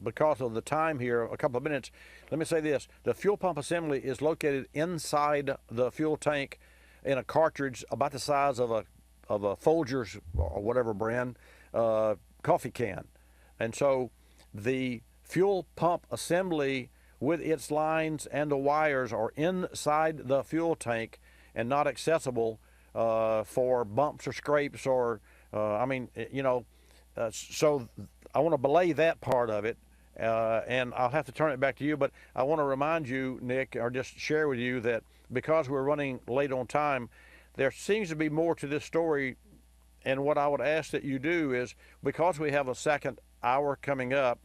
because of the time here, a couple of minutes, let me say this: the fuel pump assembly is located inside the fuel tank in a cartridge about the size of a Folgers or whatever brand coffee can, and so the fuel pump assembly with its lines and the wires are inside the fuel tank and not accessible for bumps or scrapes or so I want to belay that part of it, and I'll have to turn it back to you, but I want to remind you, Nick, or just share with you that because we're running late on time, there seems to be more to this story, and what I would ask that you do is, because we have a second hour coming up,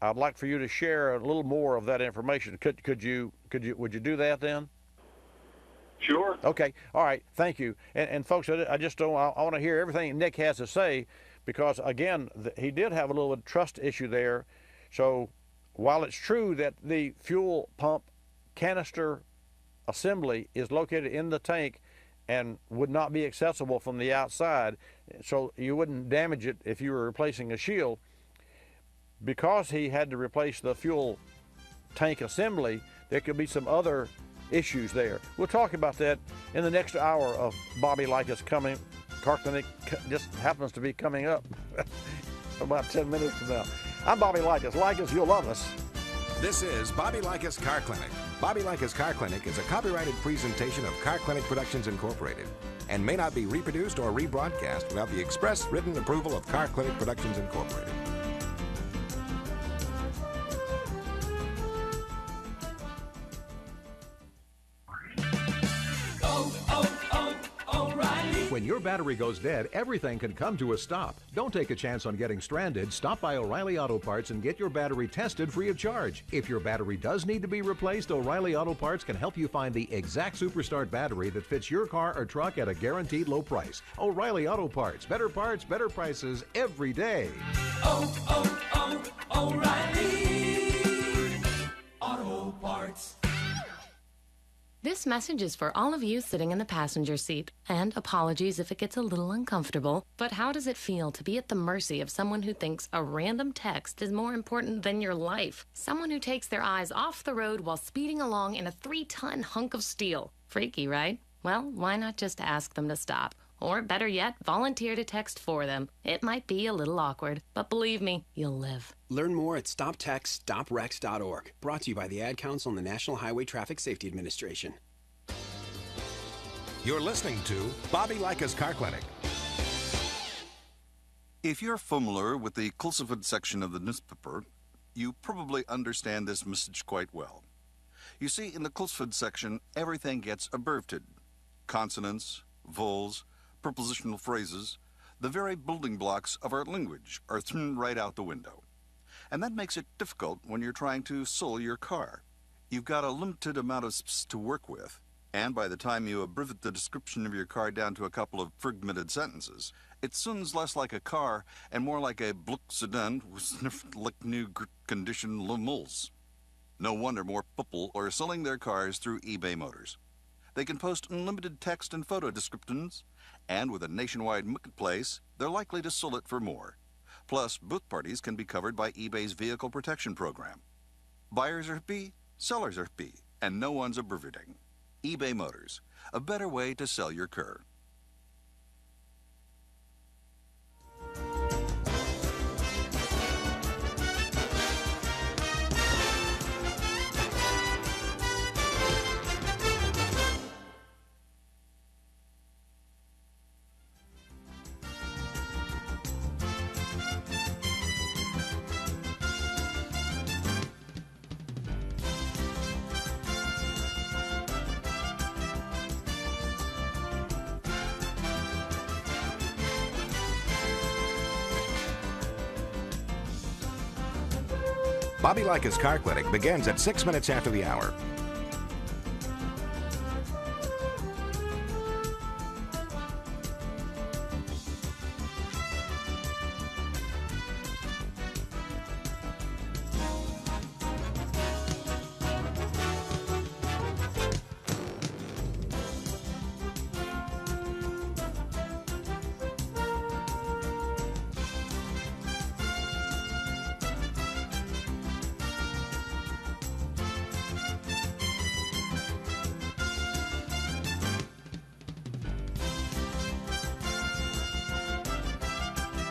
I'd like for you to share a little more of that information. Would you do that then? Sure. Okay. All right. Thank you. And folks, I want to hear everything Nick has to say, because again, he did have a little trust issue there. So while it's true that the fuel pump canister assembly is located in the tank and would not be accessible from the outside, so you wouldn't damage it if you were replacing a shield, because he had to replace the fuel tank assembly, there could be some other issues there. We'll talk about that in the next hour of Bobby Likis Car Clinic. Just happens to be coming up about 10 minutes from now. I'm Bobby Likis. Likis, you'll love us. This is Bobby Likis Car Clinic. Bobby Likis Car Clinic is a copyrighted presentation of Car Clinic Productions Incorporated and may not be reproduced or rebroadcast without the express written approval of Car Clinic Productions Incorporated. When your battery goes dead, everything can come to a stop. Don't take a chance on getting stranded. Stop by O'Reilly Auto Parts and get your battery tested free of charge. If your battery does need to be replaced, O'Reilly Auto Parts can help you find the exact Superstart battery that fits your car or truck at a guaranteed low price. O'Reilly Auto Parts. Better parts, better prices every day. O'Reilly Auto Parts. This message is for all of you sitting in the passenger seat. And apologies if it gets a little uncomfortable, but how does it feel to be at the mercy of someone who thinks a random text is more important than your life? Someone who takes their eyes off the road while speeding along in a 3-ton hunk of steel. Freaky, right? Well, why not just ask them to stop? Or better yet, volunteer to text for them. It might be a little awkward, but believe me, you'll live. Learn more at stoptextstoprex.org. Brought to you by the Ad Council and the National Highway Traffic Safety Administration. You're listening to Bobby Likis Car Clinic. If you're familiar with the Kulsiford section of the newspaper, you probably understand this message quite well. You see, in the Kulsiford section, everything gets abbreviated. Consonants, vowels, prepositional phrases, the very building blocks of our language are thrown right out the window. And that makes it difficult when you're trying to sell your car. You've got a limited amount of space to work with, and by the time you abbreviate the description of your car down to a couple of fragmented sentences, it sounds less like a car and more like a Bluck sedan with sniffed like new condition lemulls. No wonder more people are selling their cars through eBay Motors. They can post unlimited text and photo descriptions, and with a nationwide marketplace, they're likely to sell it for more. Plus, both parties can be covered by eBay's Vehicle Protection Program. Buyers are happy, sellers are happy, and no one's abbreviating. eBay Motors, a better way to sell your car. Bobby Likis Car Clinic begins at 6 minutes after the hour.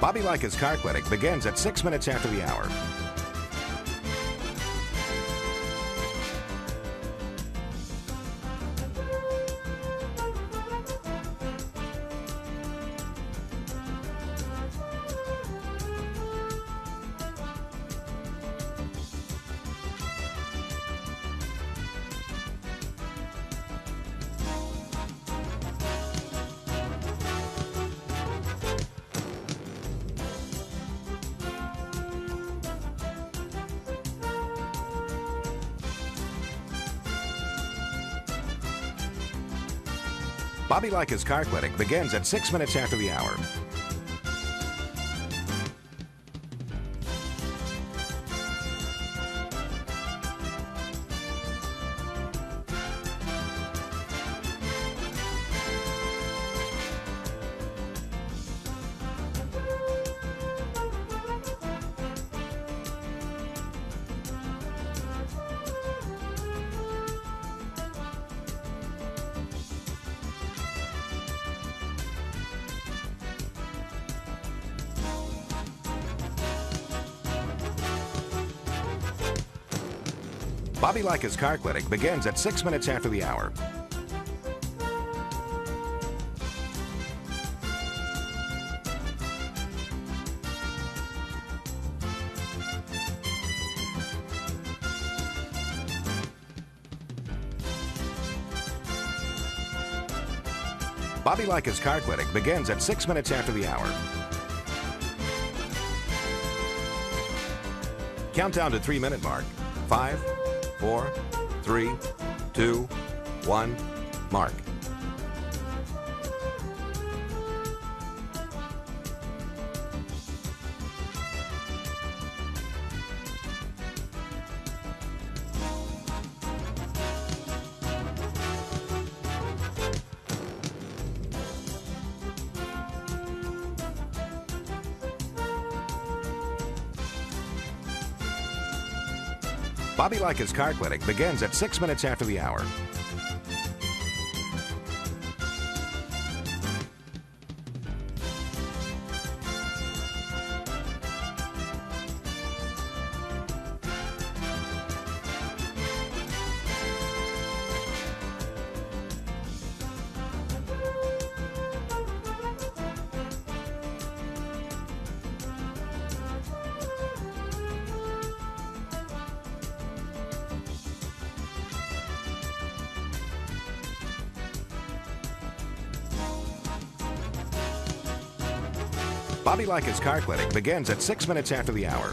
Bobby Likis Car Clinic begins at 6 minutes after the hour. Bobby Likis Car Clinic begins at 6 minutes after the hour. Bobby Likis Car Clinic begins at 6 minutes after the hour. Bobby Likis Car Clinic begins at 6 minutes after the hour. Countdown to 3-minute mark. 5, 4, 3, 2, 1, mark. Bobby Likis Car Clinic begins at 6 minutes after the hour. Bobby Likis Car Clinic begins at 6 minutes after the hour.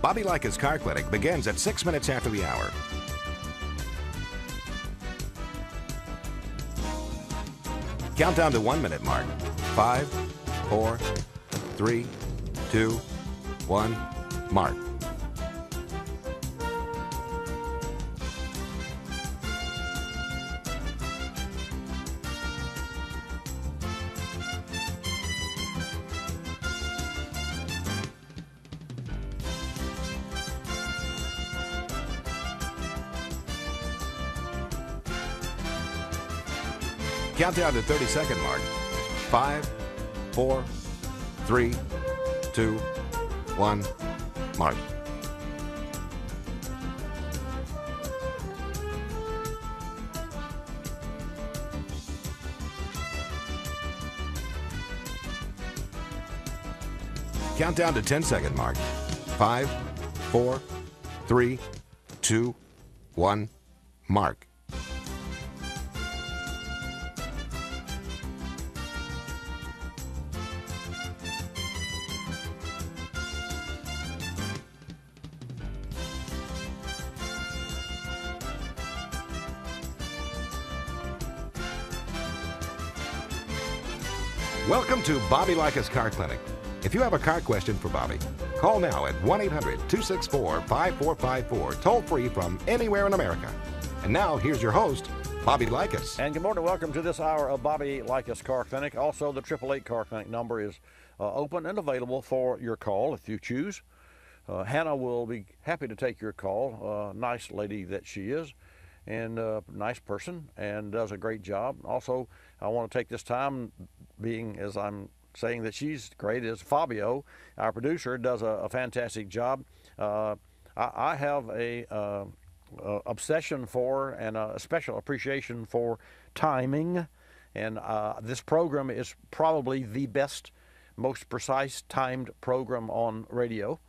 Bobby Likis Car Clinic begins at 6 minutes after the hour. Countdown to 1-minute mark. 5, 4, 3, 2, 1, mark. Countdown to 30-second mark. 5, 4, 3, 2, 1, mark. Countdown to 10-second mark. 5, 4, 3, 2, 1, mark. Welcome to Bobby Likis Car Clinic. If you have a car question for Bobby, call now at 1-800-264-5454, toll free from anywhere in America. And now, here's your host, Bobby Likis. And good morning. Welcome to this hour of Bobby Likis Car Clinic. Also, the 888 Car Clinic number is open and available for your call if you choose. Hannah will be happy to take your call. Nice lady that she is, and a nice person, and does a great job. Also, I want to take this time, being as I'm saying that she's great, is Fabio, our producer, does a fantastic job. I have a obsession for and a special appreciation for timing, and this program is probably the best, most precise timed program on radio.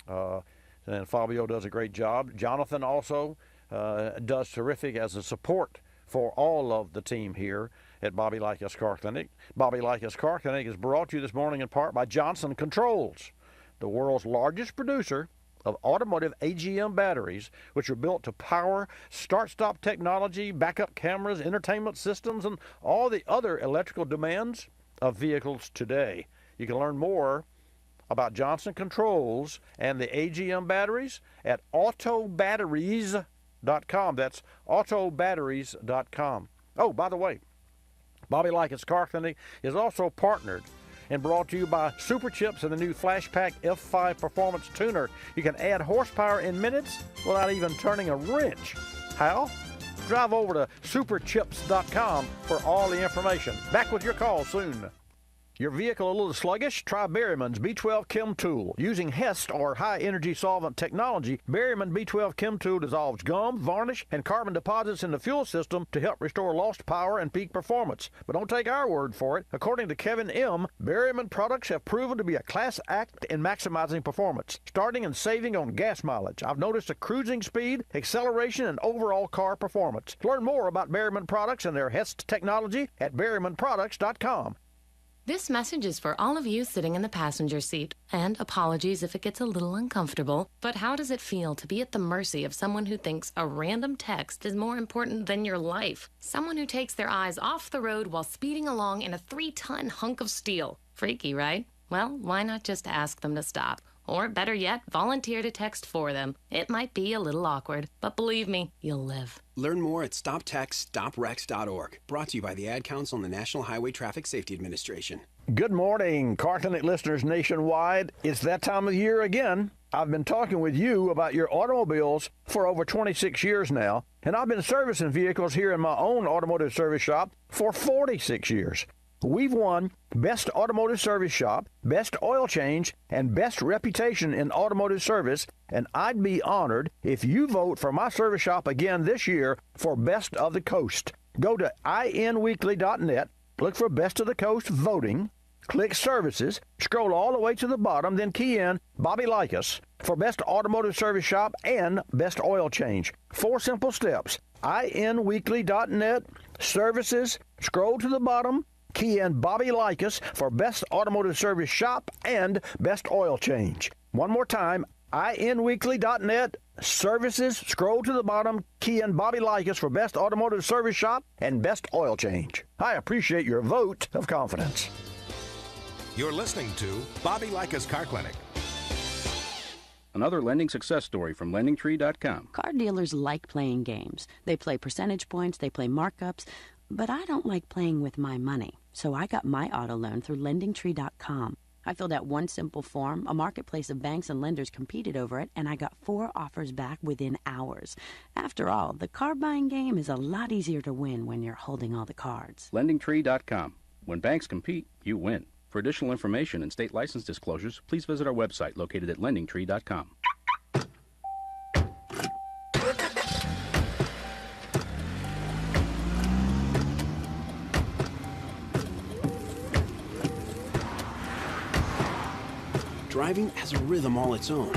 And Fabio does a great job. Jonathan also does terrific as a support for all of the team here at Bobby Likis Car Clinic. Bobby Likis Car Clinic is brought to you this morning in part by Johnson Controls, the world's largest producer of automotive Agm batteries, which are built to power start-stop technology, backup cameras, entertainment systems, and all the other electrical demands of vehicles today. You can learn more about Johnson Controls and the Agm batteries at autobatteries.com. That's autobatteries.com. Oh, by the way, Bobby Likis Car Clinic is also partnered and brought to you by Super Chips and the new Flashpack F5 Performance Tuner. You can add horsepower in minutes without even turning a wrench. How? Drive over to superchips.com for all the information. Back with your call soon. Your vehicle a little sluggish? Try Berryman's B12 Chem Tool. Using HEST or high energy solvent technology, Berryman B12 Chem Tool dissolves gum, varnish, and carbon deposits in the fuel system to help restore lost power and peak performance. But don't take our word for it. According to Kevin M., Berryman products have proven to be a class act in maximizing performance, starting and saving on gas mileage. I've noticed a cruising speed, acceleration, and overall car performance. Learn more about Berryman products and their HEST technology at berrymanproducts.com. This message is for all of you sitting in the passenger seat. And apologies if it gets a little uncomfortable, but how does it feel to be at the mercy of someone who thinks a random text is more important than your life? Someone who takes their eyes off the road while speeding along in a 3-ton hunk of steel. Freaky, right? Well, why not just ask them to stop? Or better yet, volunteer to text for them. It might be a little awkward, but believe me, you'll live. Learn more at stoptextstoprex.org. Brought to you by the Ad Council and the National Highway Traffic Safety Administration. Good morning, Car Clinic listeners nationwide. It's that time of year again. I've been talking with you about your automobiles for over 26 years now, and I've been servicing vehicles here in my own automotive service shop for 46 years. We've won Best Automotive Service Shop, Best Oil Change, and Best Reputation in Automotive Service, and I'd be honored if you vote for my service shop again this year for Best of the Coast. Go to inweekly.net, look for Best of the Coast voting, click Services, scroll all the way to the bottom, then key in Bobby Likis for Best Automotive Service Shop and Best Oil Change. 4 simple steps. inweekly.net, Services, scroll to the bottom, key in Bobby Likis for Best Automotive Service Shop and Best Oil Change. One more time, inweekly.net, Services, scroll to the bottom, key in Bobby Likis for Best Automotive Service Shop and Best Oil Change. I appreciate your vote of confidence. You're listening to Bobby Likis Car Clinic. Another lending success story from LendingTree.com. Car dealers like playing games. They play percentage points, they play markups, but I don't like playing with my money. So I got my auto loan through LendingTree.com. I filled out one simple form, a marketplace of banks and lenders competed over it, and I got 4 offers back within hours. After all, the car buying game is a lot easier to win when you're holding all the cards. LendingTree.com. When banks compete, you win. For additional information and state license disclosures, please visit our website located at LendingTree.com. Driving has a rhythm all its own.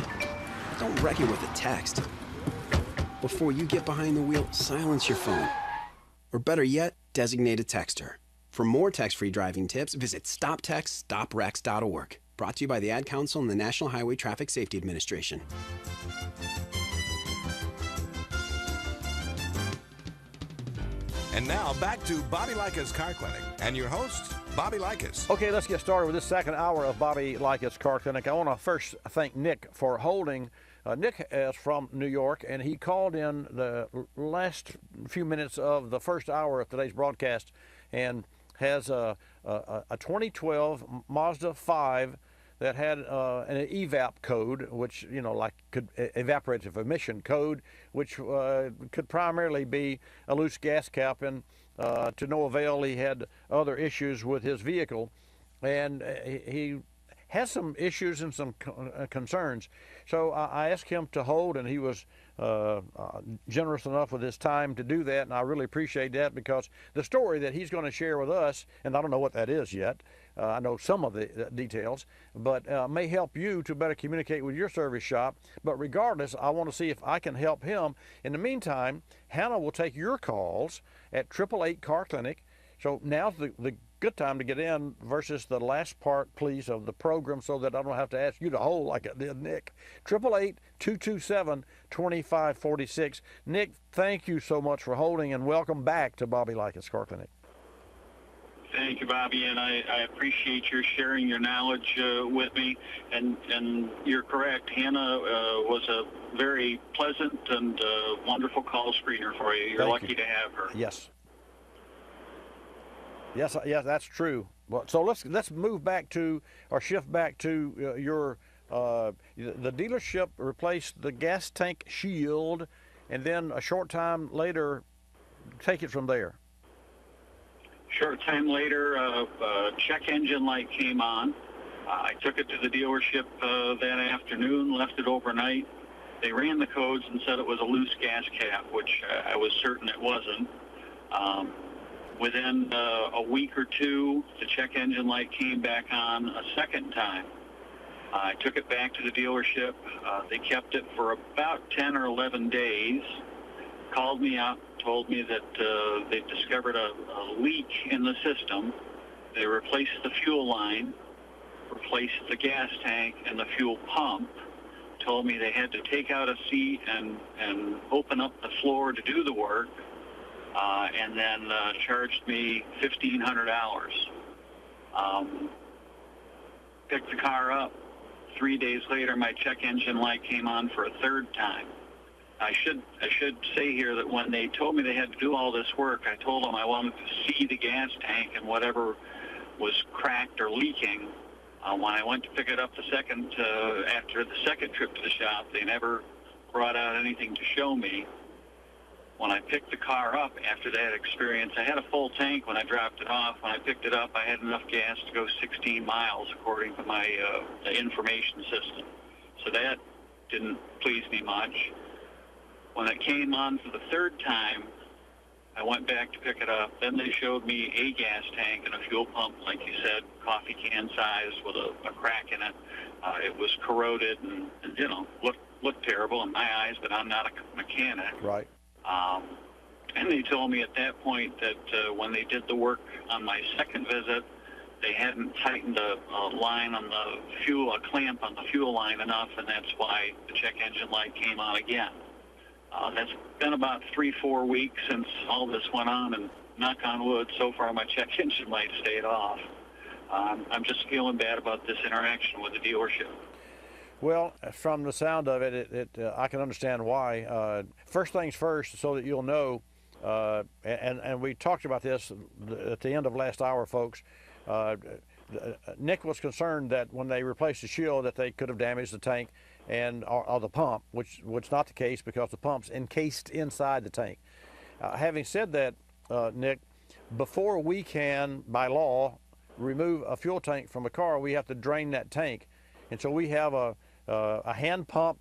Don't wreck it with a text. Before you get behind the wheel, silence your phone. Or better yet, designate a texter. For more text-free driving tips, visit stoptextstoprex.org. Brought to you by the Ad Council and the National Highway Traffic Safety Administration. And now back to Bobby Likis Car Clinic and your host, Bobby Likis. Okay, let's get started with this second hour of Bobby Likis Car Clinic. I want to first thank Nick for holding. Nick is from New York, and he called in the last few minutes of the first hour of today's broadcast and has a 2012 Mazda 5 that had an evap code, which, you know, like could evaporative emission code, which could primarily be a loose gas cap. And to no avail, he had other issues with his vehicle, and he has some issues and some concerns. So I asked him to hold, and he was generous enough with his time to do that, and I really appreciate that, because the story that he's going to share with us, and I don't know what that is yet, I know some of the details, but may help you to better communicate with your service shop. But regardless, I want to see if I can help him. In the meantime, Hannah will take your calls at 888 Car Clinic. So now's the good time to get in versus the last part, please, of the program, so that I don't have to ask you to hold like I did Nick. 888-227-2546. Nick, thank you so much for holding, and welcome back to Bobby Likis Car Clinic. Thank you, Bobby, and I appreciate your sharing your knowledge with me. And you're correct. Hannah was a very pleasant and wonderful call screener for you. You're lucky to have her. Yes. Yes, that's true. Well, so let's move back to, or shift back to your the dealership replaced the gas tank shield, and then a short time later, take it from there. Short time later, check engine light came on. I took it to the dealership that afternoon, left it overnight. They ran the codes and said it was a loose gas cap, which I was certain it wasn't. Within a week or two, the check engine light came back on a second time. I took it back to the dealership. They kept it for about 10 or 11 days, called me up, told me that they discovered a leak in the system. They replaced the fuel line, replaced the gas tank and the fuel pump, told me they had to take out a seat and open up the floor to do the work, and then charged me $1,500. Picked the car up. 3 days later, my check engine light came on for a third time. I should say here that when they told me they had to do all this work, I told them I wanted to see the gas tank and whatever was cracked or leaking. When I went to pick it up after the second trip to the shop, they never brought out anything to show me. When I picked the car up after that experience, I had a full tank when I dropped it off. When I picked it up, I had enough gas to go 16 miles, according to my information system. So that didn't please me much. When it came on for the third time, I went back to pick it up. Then they showed me a gas tank and a fuel pump, like you said, coffee can size with a crack in it. It was corroded and looked terrible in my eyes, but I'm not a mechanic. Right. And they told me at that point that when they did the work on my second visit, they hadn't tightened a line on the fuel, a clamp on the fuel line enough, and that's why the check engine light came on again. That's been about 3-4 weeks since all this went on, and knock on wood, so far my check engine light stayed off. I'm just feeling bad about this interaction with the dealership. Well, from the sound of it, I can understand why. First things first, so that you'll know, and we talked about this at the end of last hour, folks. Nick was concerned that when they replaced the shield that they could have damaged the tank or the pump, which was not the case because the pump's encased inside the tank. Having said that, Nick, before we can, by law, remove a fuel tank from a car, we have to drain that tank. And so we have a hand pump,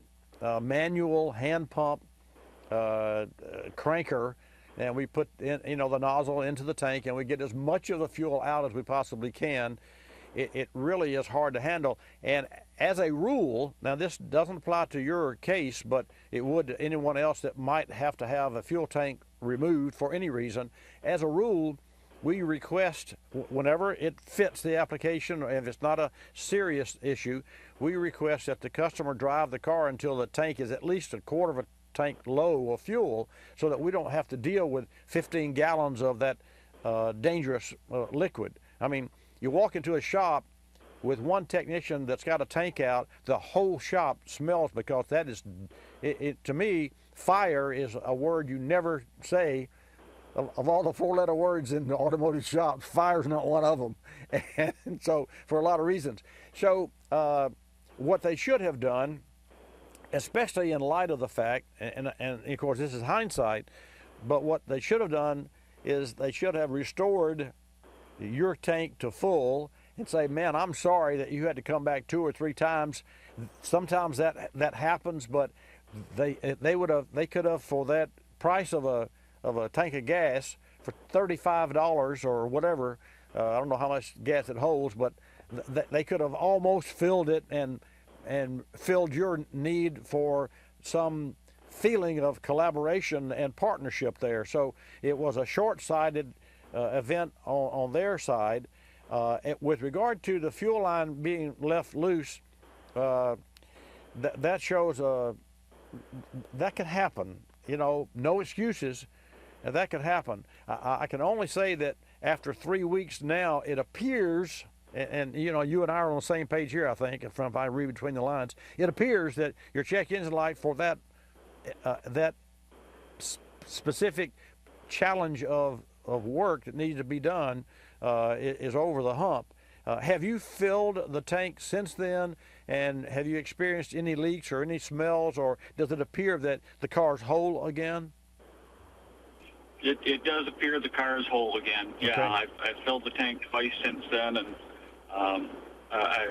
manual hand pump cranker, and we put in, the nozzle into the tank, and we get as much of the fuel out as we possibly can. It really is hard to handle. And as a rule, now this doesn't apply to your case, but it would to anyone else that might have to have a fuel tank removed for any reason. As a rule, we request, whenever it fits the application, and if it's not a serious issue, we request that the customer drive the car until the tank is at least a quarter of a tank low of fuel, so that we don't have to deal with 15 gallons of that dangerous liquid. I mean, you walk into a shop with one technician that's got a tank out, the whole shop smells, because that is, to me, fire is a word you never say. Of all the four-letter words in the automotive shop, fire's not one of them. And so, for a lot of reasons. So, what they should have done, especially in light of the fact, and of course this is hindsight, but what they should have done is they should have restored your tank to full and say, man, I'm sorry that you had to come back 2 or 3 times. Sometimes that happens, but they could have, for that price of a tank of gas, for $35 or whatever, I don't know how much gas it holds, but they could have almost filled it and filled your need for some feeling of collaboration and partnership there. So it was a short-sighted event on their side. With regard to the fuel line being left loose, that shows that could happen. No excuses. That could happen. I can only say that after 3 weeks now, it appears, and you and I are on the same page here, I think, if I read between the lines, it appears that your check engine light for that specific challenge of work that needs to be done, is over the hump. Have you filled the tank since then, and have you experienced any leaks or any smells, or does it appear that the car's whole again? It does appear the car is whole again. Yeah, Okay. I've filled the tank twice since then, and I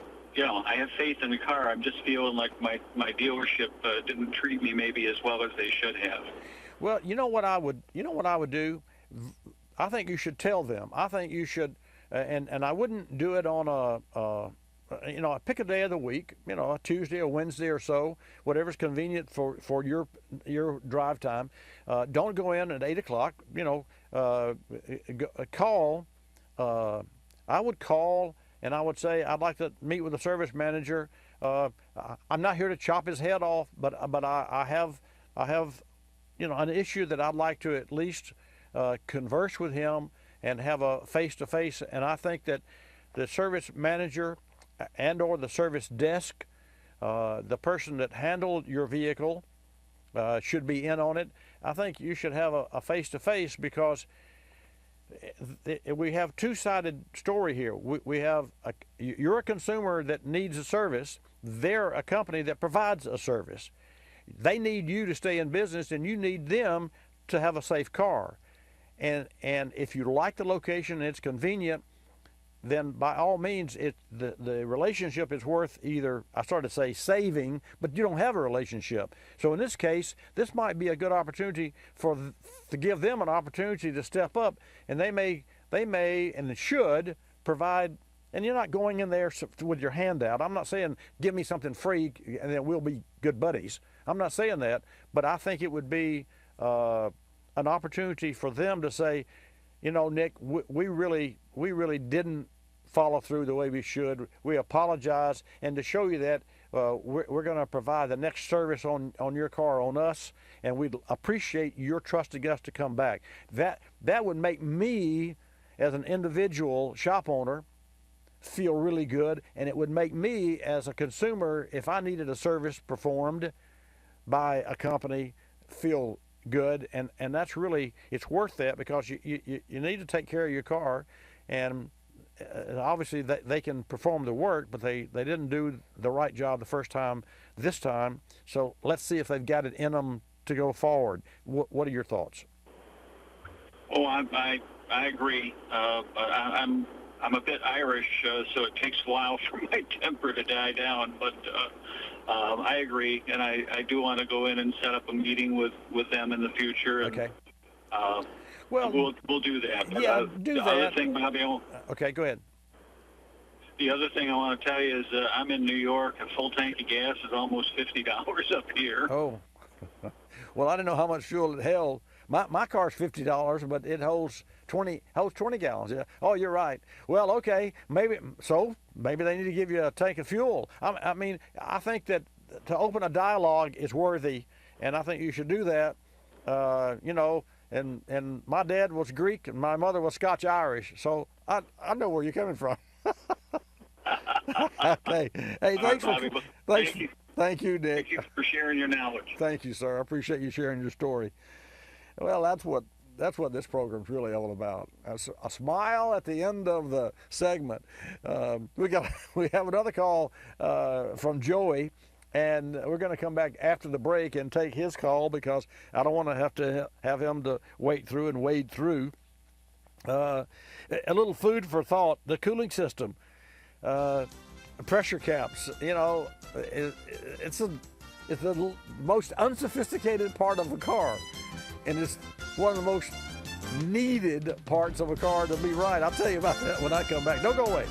have faith in the car. I'm just feeling like my dealership didn't treat me maybe as well as they should have. Well, you know what I would do? I think you should tell them. I think you should, and I wouldn't do it on I pick a day of the week, a Tuesday or Wednesday or so, whatever's convenient for your drive time. Don't go in at 8 o'clock. Call. I would call and I would say I'd like to meet with the service manager. I'm not here to chop his head off, but I have an issue that I'd like to at least converse with him and have a face-to-face. And I think that the service manager and or the service desk, the person that handled your vehicle should be in on it. I think you should have a face-to-face, because we have two-sided story here. You're a consumer that needs a service. They're a company that provides a service. They need you to stay in business, and you need them to have a safe car. And if you like the location and it's convenient, then by all means, the relationship is worth either, I started to say saving, but you don't have a relationship. So in this case, this might be a good opportunity to give them an opportunity to step up, and they may and should provide. And you're not going in there with your hand out. I'm not saying give me something free and then we'll be good buddies. I'm not saying that, but I think it would be an opportunity for them to say, Nick, we really didn't follow through the way we should. We apologize, and to show you that we're going to provide the next service on your car on us, and we'd appreciate your trusting us to come back. That would make me, as an individual shop owner, feel really good, and it would make me, as a consumer, if I needed a service performed by a company, feel good. And that's really, it's worth that, because you need to take care of your car, and obviously they can perform the work, but they didn't do the right job the first time this time. So let's see if they've got it in them to go forward. What are your thoughts? Oh, I agree. I'm a bit Irish, so it takes a while for my temper to die down, but I agree, and I do want to go in and set up a meeting with them in the future. And, okay. We'll do that. Yeah, do the that. Other thing, Bobby, okay, go ahead. The other thing I want to tell you is I'm in New York. A full tank of gas is almost $50 up here. Oh, well, I didn't know how much fuel it held. My car's $50, but it holds 20 gallons. Yeah. Oh, you're right. Well, okay, maybe they need to give you a tank of fuel. I mean, I think that to open a dialogue is worthy, and I think you should do that. And my dad was Greek and my mother was Scotch-Irish, so I know where you're coming from. Okay. Hey, thanks, Bobby, thank you, Nick. Thank you for sharing your knowledge. Thank you, sir. I appreciate you sharing your story. Well, that's what this program's really all about. A smile at the end of the segment. We have another call from Joey, and we're going to come back after the break and take his call, because I don't want to have him to wait through and wade through. A little food for thought: the cooling system, pressure caps. It's the most unsophisticated part of a car, and it's one of the most needed parts of a car to be right. I'll tell you about that when I come back. Don't go away.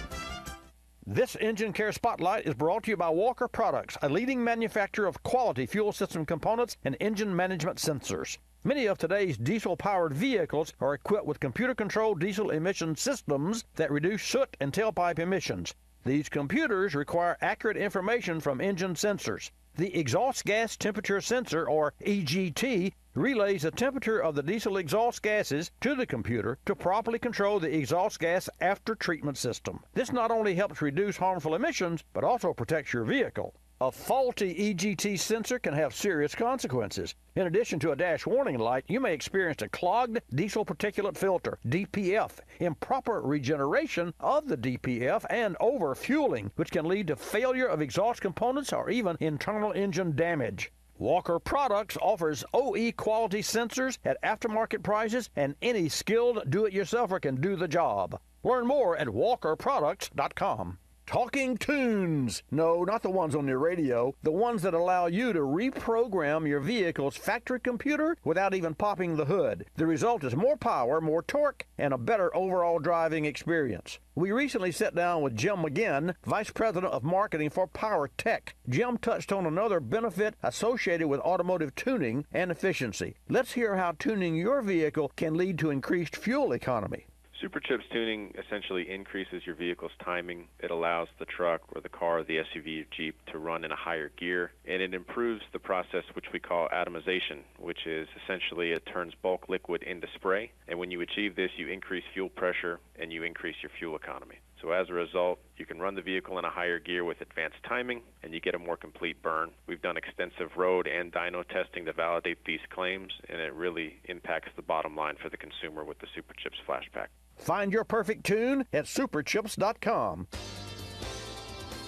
This Engine Care Spotlight is brought to you by Walker Products, a leading manufacturer of quality fuel system components and engine management sensors. Many of today's diesel-powered vehicles are equipped with computer-controlled diesel emission systems that reduce soot and tailpipe emissions. These computers require accurate information from engine sensors. The Exhaust Gas Temperature Sensor, or EGT, relays the temperature of the diesel exhaust gases to the computer to properly control the exhaust gas after treatment system. This not only helps reduce harmful emissions, but also protects your vehicle. A faulty EGT sensor can have serious consequences. In addition to a dash warning light, you may experience a clogged diesel particulate filter, DPF, improper regeneration of the DPF, and overfueling, which can lead to failure of exhaust components or even internal engine damage. Walker Products offers OE quality sensors at aftermarket prices, and any skilled do-it-yourselfer can do the job. Learn more at walkerproducts.com. Talking tunes. No, not the ones on your radio. The ones that allow you to reprogram your vehicle's factory computer without even popping the hood. The result is more power, more torque, and a better overall driving experience. We recently sat down with Jim McGinn, Vice President of Marketing for Power Tech. Jim touched on another benefit associated with automotive tuning and efficiency. Let's hear how tuning your vehicle can lead to increased fuel economy. Superchips tuning essentially increases your vehicle's timing. It allows the truck or the car, the SUV or Jeep to run in a higher gear, and it improves the process which we call atomization, which is essentially it turns bulk liquid into spray, and when you achieve this, you increase fuel pressure and you increase your fuel economy. So as a result, you can run the vehicle in a higher gear with advanced timing, and you get a more complete burn. We've done extensive road and dyno testing to validate these claims, and it really impacts the bottom line for the consumer with the Superchips Flash Pack. Find your perfect tune at superchips.com.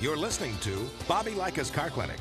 You're listening to Bobby Likis Car Clinic.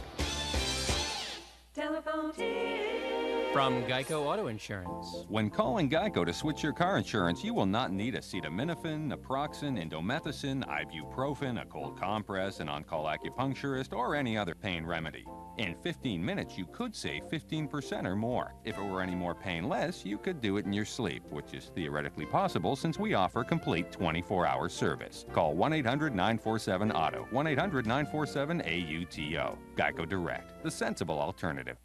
Telephone tip from Geico Auto Insurance. When calling Geico to switch your car insurance, you will not need acetaminophen, naproxen, indomethacin, ibuprofen, a cold compress, an on-call acupuncturist, or any other pain remedy. In 15 minutes, you could save 15% or more. If it were any more painless, you could do it in your sleep, which is theoretically possible since we offer complete 24-hour service. Call 1-800-947-AUTO, 1-800-947-AUTO. Geico Direct, the sensible alternative.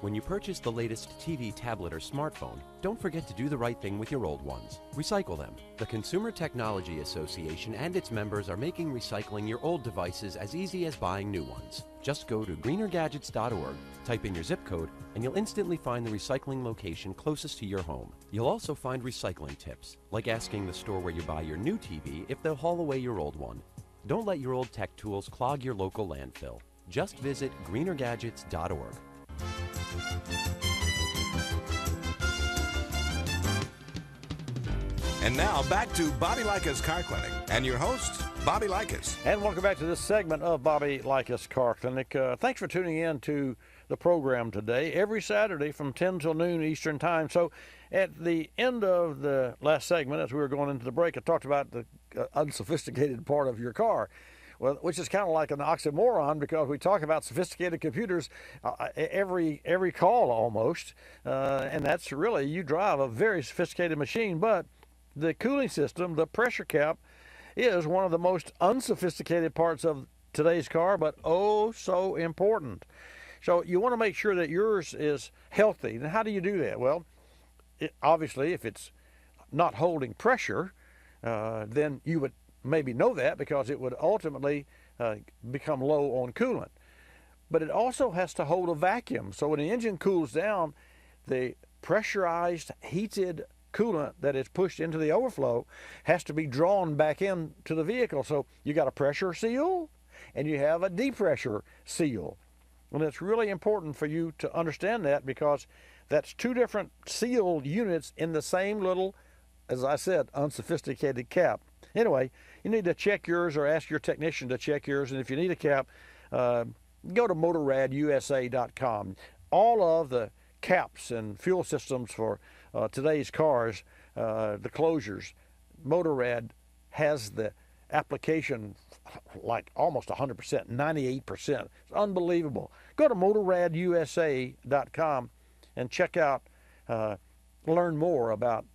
When you purchase the latest TV, tablet, or smartphone, don't forget to do the right thing with your old ones. Recycle them. The Consumer Technology Association and its members are making recycling your old devices as easy as buying new ones. Just go to greenergadgets.org, type in your zip code, and you'll instantly find the recycling location closest to your home. You'll also find recycling tips, like asking the store where you buy your new TV if they'll haul away your old one. Don't let your old tech tools clog your local landfill. Just visit greenergadgets.org. And now back to Bobby Likis Car Clinic and your host, Bobby Likis. And welcome back to this segment of Bobby Likis Car Clinic. Thanks for tuning in to the program today, every Saturday from 10 till noon Eastern Time. So at the end of the last segment, as we were going into the break, I talked about the unsophisticated part of your car. Well, which is kind of like an oxymoron because we talk about sophisticated computers every call almost, and that's really, you drive a very sophisticated machine, but the cooling system, the pressure cap, is one of the most unsophisticated parts of today's car, but oh so important. So you want to make sure that yours is healthy. And how do you do that? Well, obviously, if it's not holding pressure, then you would maybe know that because it would ultimately become low on coolant. But it also has to hold a vacuum. So when the engine cools down, the pressurized, heated coolant that is pushed into the overflow has to be drawn back into the vehicle. So you got a pressure seal and you have a depressure seal. And it's really important for you to understand that because that's two different sealed units in the same little, as I said, unsophisticated cap. Anyway, you need to check yours or ask your technician to check yours. And if you need a cap, go to motorradusa.com. All of the caps and fuel systems for today's cars, the closures, Motorrad has the application like almost 100%, 98%. It's unbelievable. Go to motorradusa.com and check out, learn more about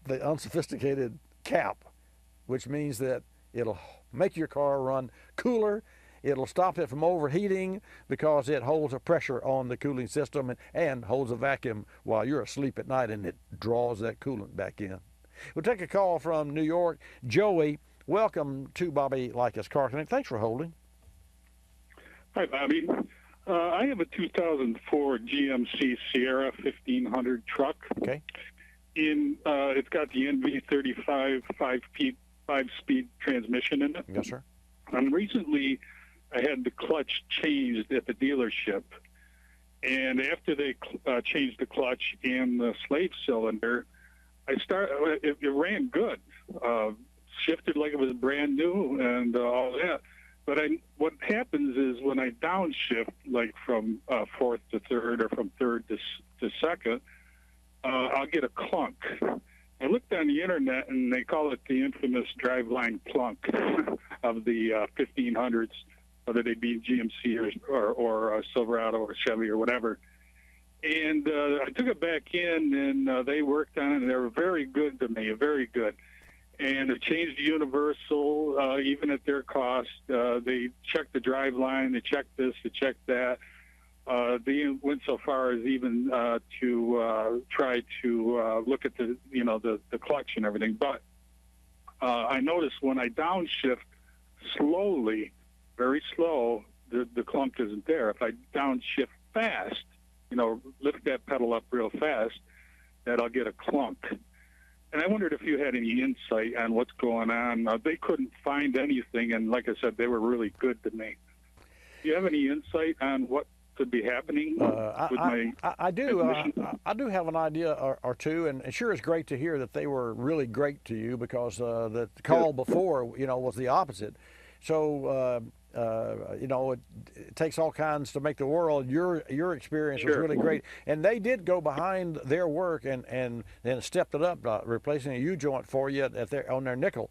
the unsophisticated cap, which means that it'll make your car run cooler. It'll stop it from overheating because it holds a pressure on the cooling system and holds a vacuum while you're asleep at night, and it draws that coolant back in. We'll take a call from New York. Joey, welcome to Bobby Likis Car Clinic. Thanks for holding. Hi, Bobby. I have a 2004 GMC Sierra 1500 truck. Okay. It's got the NV35 5-speed transmission in it. Yes, sir. And recently, I had the clutch changed at the dealership. And after they changed the clutch and the slave cylinder, it ran good. Shifted like it was brand new and all that. But what happens is when I downshift, like from fourth to third or from third to second, I'll get a clunk. I looked on the internet and they call it the infamous driveline clunk of the 1500s, whether they be GMC or Silverado or Chevy or whatever. And I took it back in and they worked on it and they were very good to me, very good. And it changed the universal, even at their cost. They checked the drive line, they checked this, they checked that. They went so far as even to try to look at the clutch and everything. But I noticed when I downshift slowly, very slow, the clunk isn't there. If I downshift fast, lift that pedal up real fast, that I'll get a clunk. And I wondered if you had any insight on what's going on. They couldn't find anything, and like I said, they were really good to me. Do you have any insight on what could be happening with my I do. I do have an idea or two, and it sure is great to hear that they were really great to you because the call before, was the opposite. So, it takes all kinds to make the world. Your experience was really great, and they did go behind their work and stepped it up, replacing a U-joint for you on their nickel.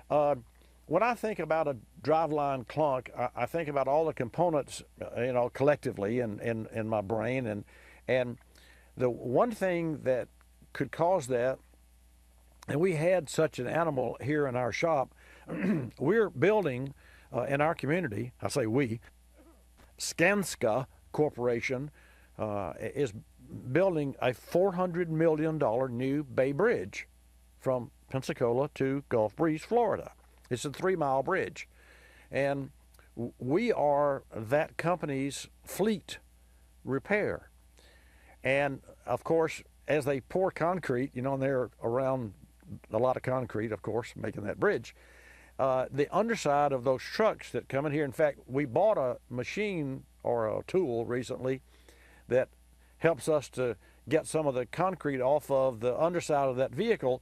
When I think about a driveline clunk, I think about all the components, collectively in my brain, and the one thing that could cause that, and we had such an animal here in our shop. We're building in our community, I say we, Skanska Corporation is building a $400 million new Bay Bridge from Pensacola to Gulf Breeze, Florida. It's a 3-mile bridge. And we are that company's fleet repair. And, of course, as they pour concrete, and they're around a lot of concrete, of course, making that bridge, the underside of those trucks that come in here, in fact, we bought a machine or a tool recently that helps us to get some of the concrete off of the underside of that vehicle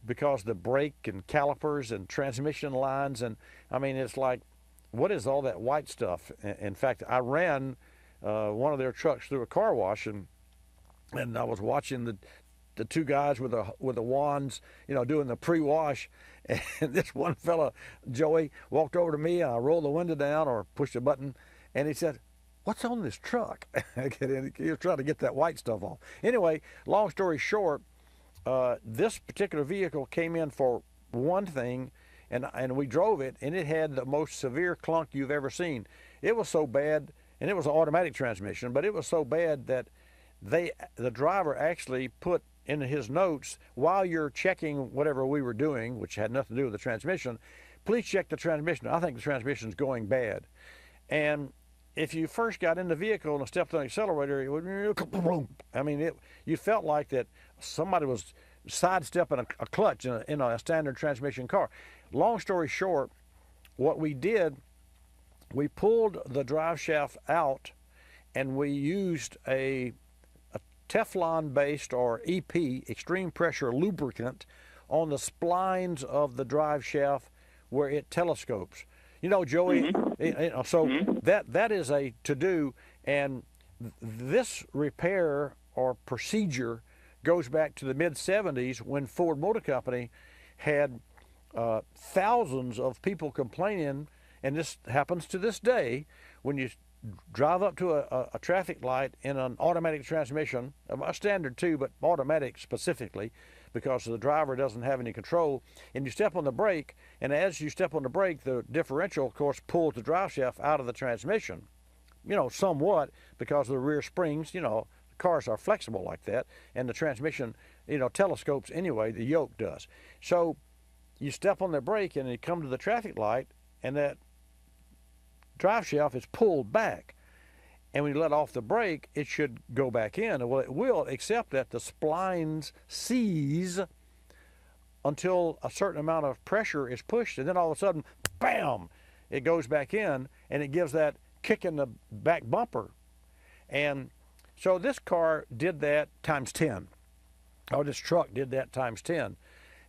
because the brake and calipers and transmission lines, and it's like, what is all that white stuff? In fact, I ran one of their trucks through a car wash, and I was watching the two guys with the wands, doing the pre-wash, and this one fella, Joey, walked over to me, and I rolled the window down or pushed a button, and he said, "What's on this truck?" He was trying to get that white stuff off. Anyway, long story short, this particular vehicle came in for one thing, and we drove it, and it had the most severe clunk you've ever seen. It was so bad, and it was an automatic transmission, but it was so bad that the driver actually put in his notes, while you're checking whatever we were doing, which had nothing to do with the transmission, please check the transmission. I think the transmission's going bad. And if you first got in the vehicle and stepped on the accelerator, it would, you felt like that somebody was sidestepping a clutch in a standard transmission car. Long story short, what we did, we pulled the drive shaft out, and we used a Teflon-based or EP, extreme pressure lubricant, on the splines of the drive shaft where it telescopes. Joey, so that is a to-do, and this repair or procedure goes back to the mid-'70s when Ford Motor Company had thousands of people complaining, and this happens to this day, when you drive up to a traffic light in an automatic transmission, a standard too, but automatic specifically, because the driver doesn't have any control, and you step on the brake, and as you step on the brake, the differential, of course, pulls the drive shaft out of the transmission, somewhat, because of the rear springs. Cars are flexible like that, and the transmission, telescopes anyway, the yoke does. So you step on the brake, and you come to the traffic light, and that drive shaft is pulled back, and when you let off the brake, it should go back in. Well, it will, except that the splines seize until a certain amount of pressure is pushed, and then all of a sudden, bam, it goes back in, and it gives that kick in the back bumper. And so this car did that times 10. Or this truck did that times 10,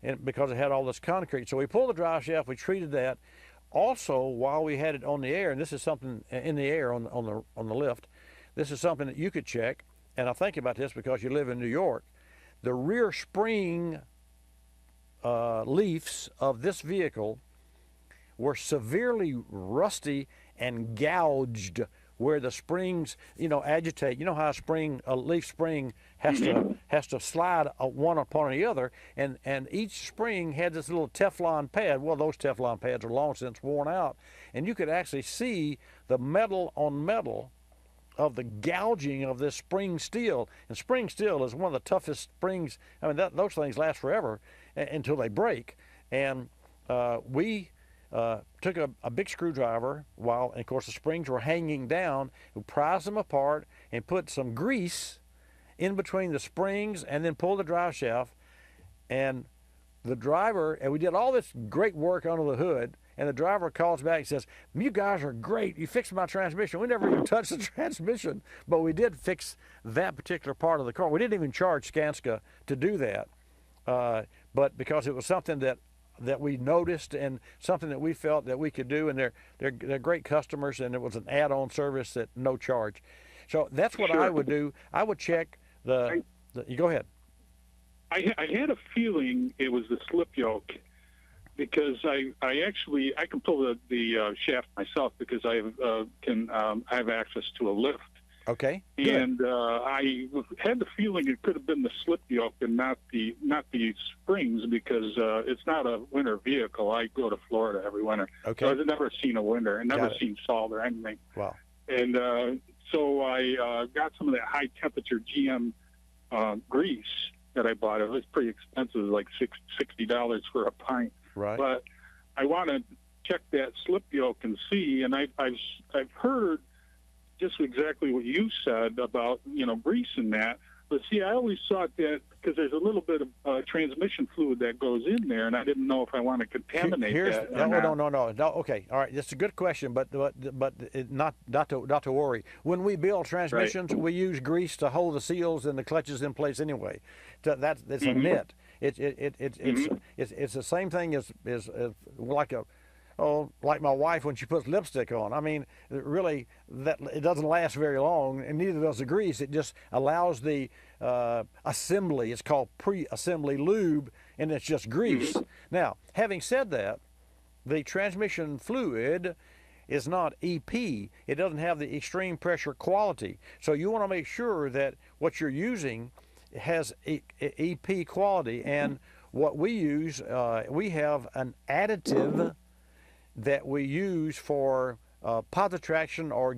and because it had all this concrete. So we pulled the drive shaft, we treated that. Also, while we had it on the air, and this is something in the air on the lift, this is something that you could check, and I think about this because you live in New York. The rear spring leafs of this vehicle were severely rusty and gouged where the springs, agitate. You know how a leaf spring has to slide one upon the other, and each spring had this little Teflon pad. Well, those Teflon pads are long since worn out, and you could actually see the metal on metal of the gouging of this spring steel. And spring steel is one of the toughest springs. I mean, those things last forever until they break. And we took a big screwdriver and of course the springs were hanging down. We prized them apart and put some grease in between the springs and then pulled the drive shaft. And the driver, and we did all this great work under the hood, and the driver calls back and says, "You guys are great. You fixed my transmission." We never even touched the transmission, but we did fix that particular part of the car. We didn't even charge Skanska to do that, but because it was something that we noticed and something that we felt that we could do, and they're great customers, and it was an add-on service at no charge. So that's what I would do. I would check you go ahead. I had a feeling it was the slip yoke, because I can pull the shaft myself because I have access to a lift. Okay. And I had the feeling it could have been the slip yoke and not the springs, because it's not a winter vehicle. I go to Florida every winter. Okay. So I've never seen a winter and never seen salt or anything. Wow. And so I got some of that high temperature GM grease that I bought. It was pretty expensive, like $60 for a pint. Right. But I want to check that slip yoke and see. And I've heard just exactly what you said about grease and that. But see, I always thought that because there's a little bit of transmission fluid that goes in there, and I didn't know if I want to contaminate that. No. Okay, all right. That's a good question, but not to worry. When we build transmissions, we use grease to hold the seals and the clutches in place anyway. That's a knit. It's the same thing as like my wife when she puts lipstick on. I mean, really, that it doesn't last very long, and neither does the grease. It just allows the assembly. It's called pre-assembly lube, and it's just grease. Now, having said that, the transmission fluid is not EP. It doesn't have the extreme pressure quality. So you want to make sure that what you're using has EP quality. And what we use, we have an additive that we use for positive traction or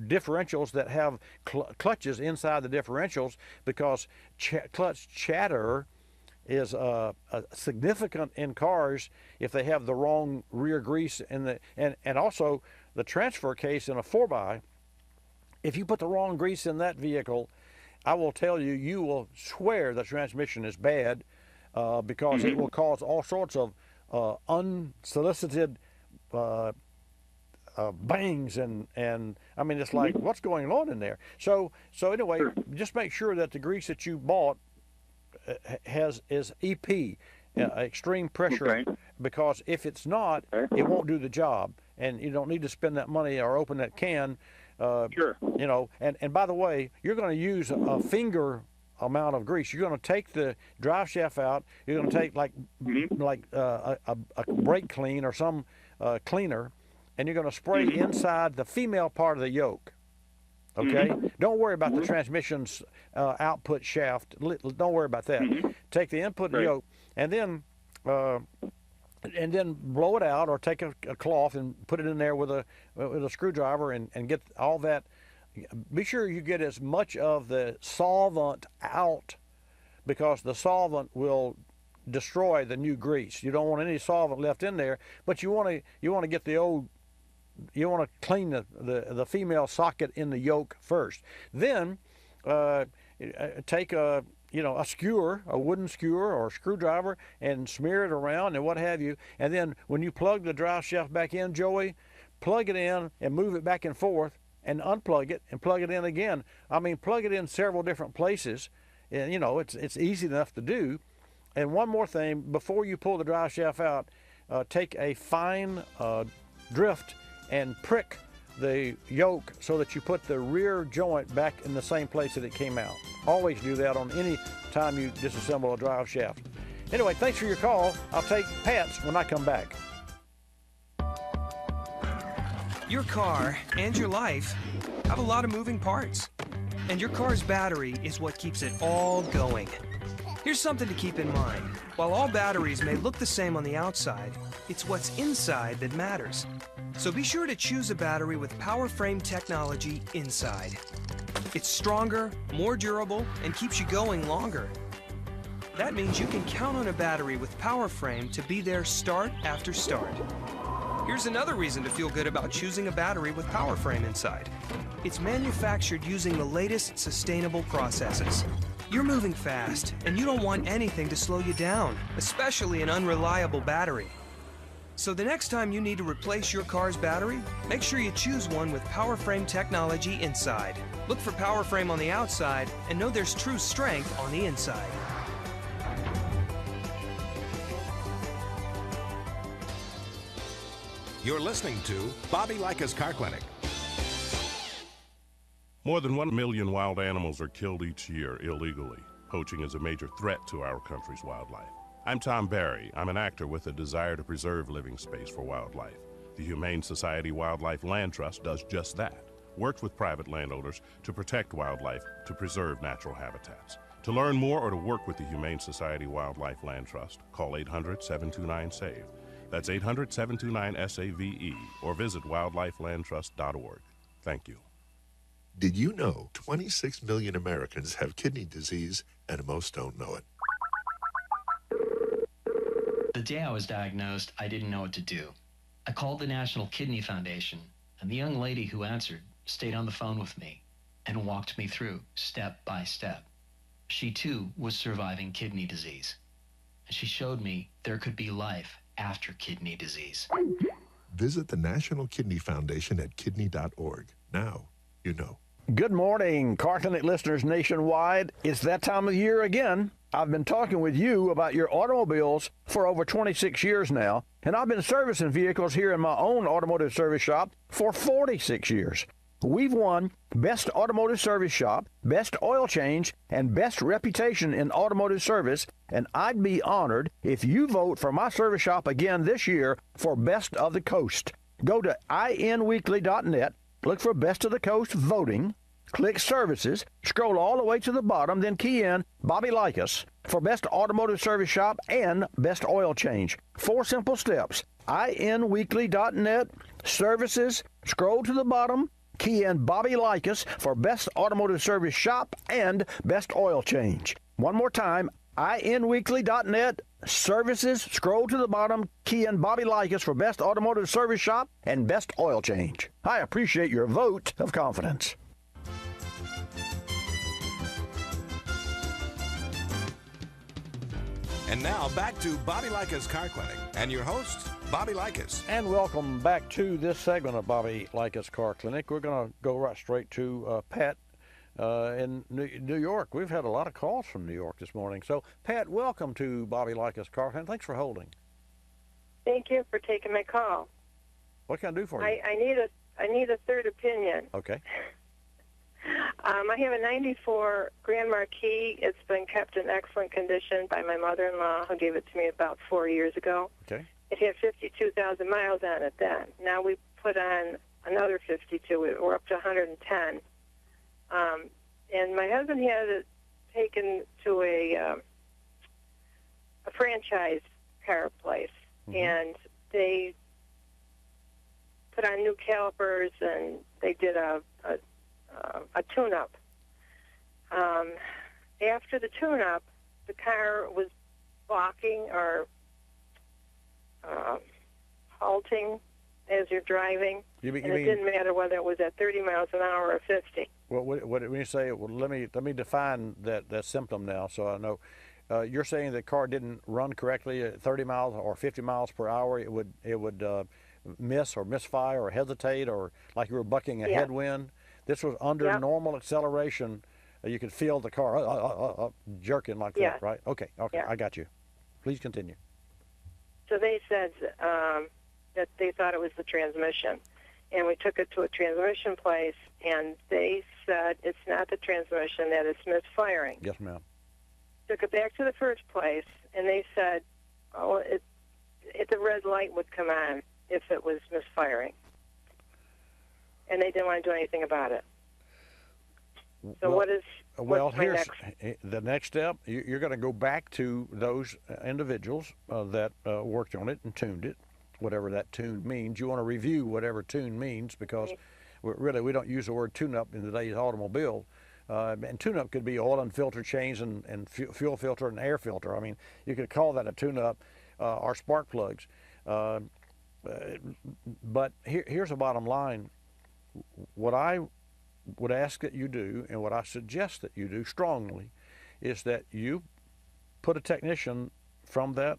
differentials that have clutches inside the differentials, because clutch chatter is significant in cars if they have the wrong rear grease and also the transfer case in a 4x. If you put the wrong grease in that vehicle, I will tell you, you will swear the transmission is bad, because it will cause all sorts of unsolicited bangs and I mean, it's like, what's going on in there? So anyway, just make sure that the grease that you bought is EP, extreme pressure, because if it's not, it won't do the job, and you don't need to spend that money or open that can. And by the way, you're going to use a finger amount of grease. You're going to take the drive shaft out. You're going to take like a brake clean or some cleaner, and you're going to spray inside the female part of the yoke. Okay? Don't worry about the transmission's output shaft. Don't worry about that. Take the input yoke and then blow it out, or take a cloth and put it in there with a screwdriver and get all that. Be sure you get as much of the solvent out, because the solvent will destroy the new grease. You don't want any solvent left in there, but you want to get the old. You want to clean the female socket in the yoke first. Then take a skewer, a wooden skewer or a screwdriver, and smear it around and what have you. And then when you plug the drive shaft back in, Joey, plug it in and move it back and forth and unplug it and plug it in again. I mean, plug it in several different places. And, it's easy enough to do. And one more thing, before you pull the drive shaft out, take a fine drift and prick the yoke so that you put the rear joint back in the same place that it came out. Always do that on any time you disassemble a drive shaft. Anyway, thanks for your call. I'll take Pat's when I come back. Your car and your life have a lot of moving parts, and your car's battery is what keeps it all going. Here's something to keep in mind. While all batteries may look the same on the outside, it's what's inside that matters. So be sure to choose a battery with power frame technology inside. It's stronger, more durable, and keeps you going longer. That means you can count on a battery with power frame to be there start after start. Here's another reason to feel good about choosing a battery with power frame inside. It's manufactured using the latest sustainable processes. You're moving fast, and you don't want anything to slow you down, especially an unreliable battery. So the next time you need to replace your car's battery, make sure you choose one with power frame technology inside. Look for power frame on the outside and know there's true strength on the inside. You're listening to Bobby Likis Car Clinic. More than 1 million wild animals are killed each year illegally. Poaching is a major threat to our country's wildlife. I'm Tom Barry. I'm an actor with a desire to preserve living space for wildlife. The Humane Society Wildlife Land Trust does just that. Works with private landowners to protect wildlife, to preserve natural habitats. To learn more or to work with the Humane Society Wildlife Land Trust, call 800-729-SAVE. That's 800-729-SAVE, or visit wildlifelandtrust.org. Thank you. Did you know 26 million Americans have kidney disease and most don't know it? The day I was diagnosed, I didn't know what to do. I called the National Kidney Foundation, and the young lady who answered stayed on the phone with me and walked me through step by step. She too was surviving kidney disease, and she showed me there could be life after kidney disease. Visit the National Kidney Foundation at kidney.org. Now you know. Good morning, Car Clinic listeners nationwide. It's that time of year again. I've been talking with you about your automobiles for over 26 years now, and I've been servicing vehicles here in my own automotive service shop for 46 years. We've won Best Automotive Service Shop, Best Oil Change, and Best Reputation in Automotive Service, and I'd be honored if you vote for my service shop again this year for Best of the Coast. Go to inweekly.net, look for Best of the Coast voting, click Services, scroll all the way to the bottom, then key in Bobby Likis for Best Automotive Service Shop and Best Oil Change. 4 simple steps. inweekly.net, Services, scroll to the bottom, key in Bobby Likis for Best Automotive Service Shop and Best Oil Change. One more time, inweekly.net, Services, scroll to the bottom, key in Bobby Likis for Best Automotive Service Shop and Best Oil Change. I appreciate your vote of confidence. And now back to Bobby Likis Car Clinic and your host, Bobby Likis. And welcome back to this segment of Bobby Likis Car Clinic. We're going to go right straight to Pat in New York. We've had a lot of calls from New York this morning. So, Pat, welcome to Bobby Likis Car Clinic. Thanks for holding. Thank you for taking my call. What can I do for you? I need a third opinion. Okay. I have a 94 Grand Marquis. It's been kept in excellent condition by my mother-in-law, who gave it to me about 4 years ago. Okay. It had 52,000 miles on it then. Now we put on another 52. We're up to 110. And my husband had it taken to a franchise car place, and they put on new calipers, and they did a tune-up. After the tune-up, the car was balking or halting as you're driving, and it didn't matter whether it was at 30 miles an hour or 50. Well, when you say, well, let me define that symptom now, so I know. You're saying the car didn't run correctly at 30 miles or 50 miles per hour. It would miss or misfire or hesitate, or like you were bucking a headwind. This was under normal acceleration. You could feel the car jerking like that, right? Okay, I got you. Please continue. So they said that they thought it was the transmission. And we took it to a transmission place, and they said it's not the transmission, that it's misfiring. Yes, ma'am. Took it back to the first place, and they said, oh, the red light would come on if it was misfiring. And they didn't want to do anything about it. So what's here's the next step. You're going to go back to those individuals that worked on it and tuned it. Whatever that tune means. You want to review whatever tune means, because we don't use the word tune-up in today's automobile. And tune-up could be oil and filter change and fuel filter and air filter. I mean, you could call that a tune-up or spark plugs. But here's the bottom line. What I would ask that you do, and what I suggest that you do strongly, is that you put a technician from that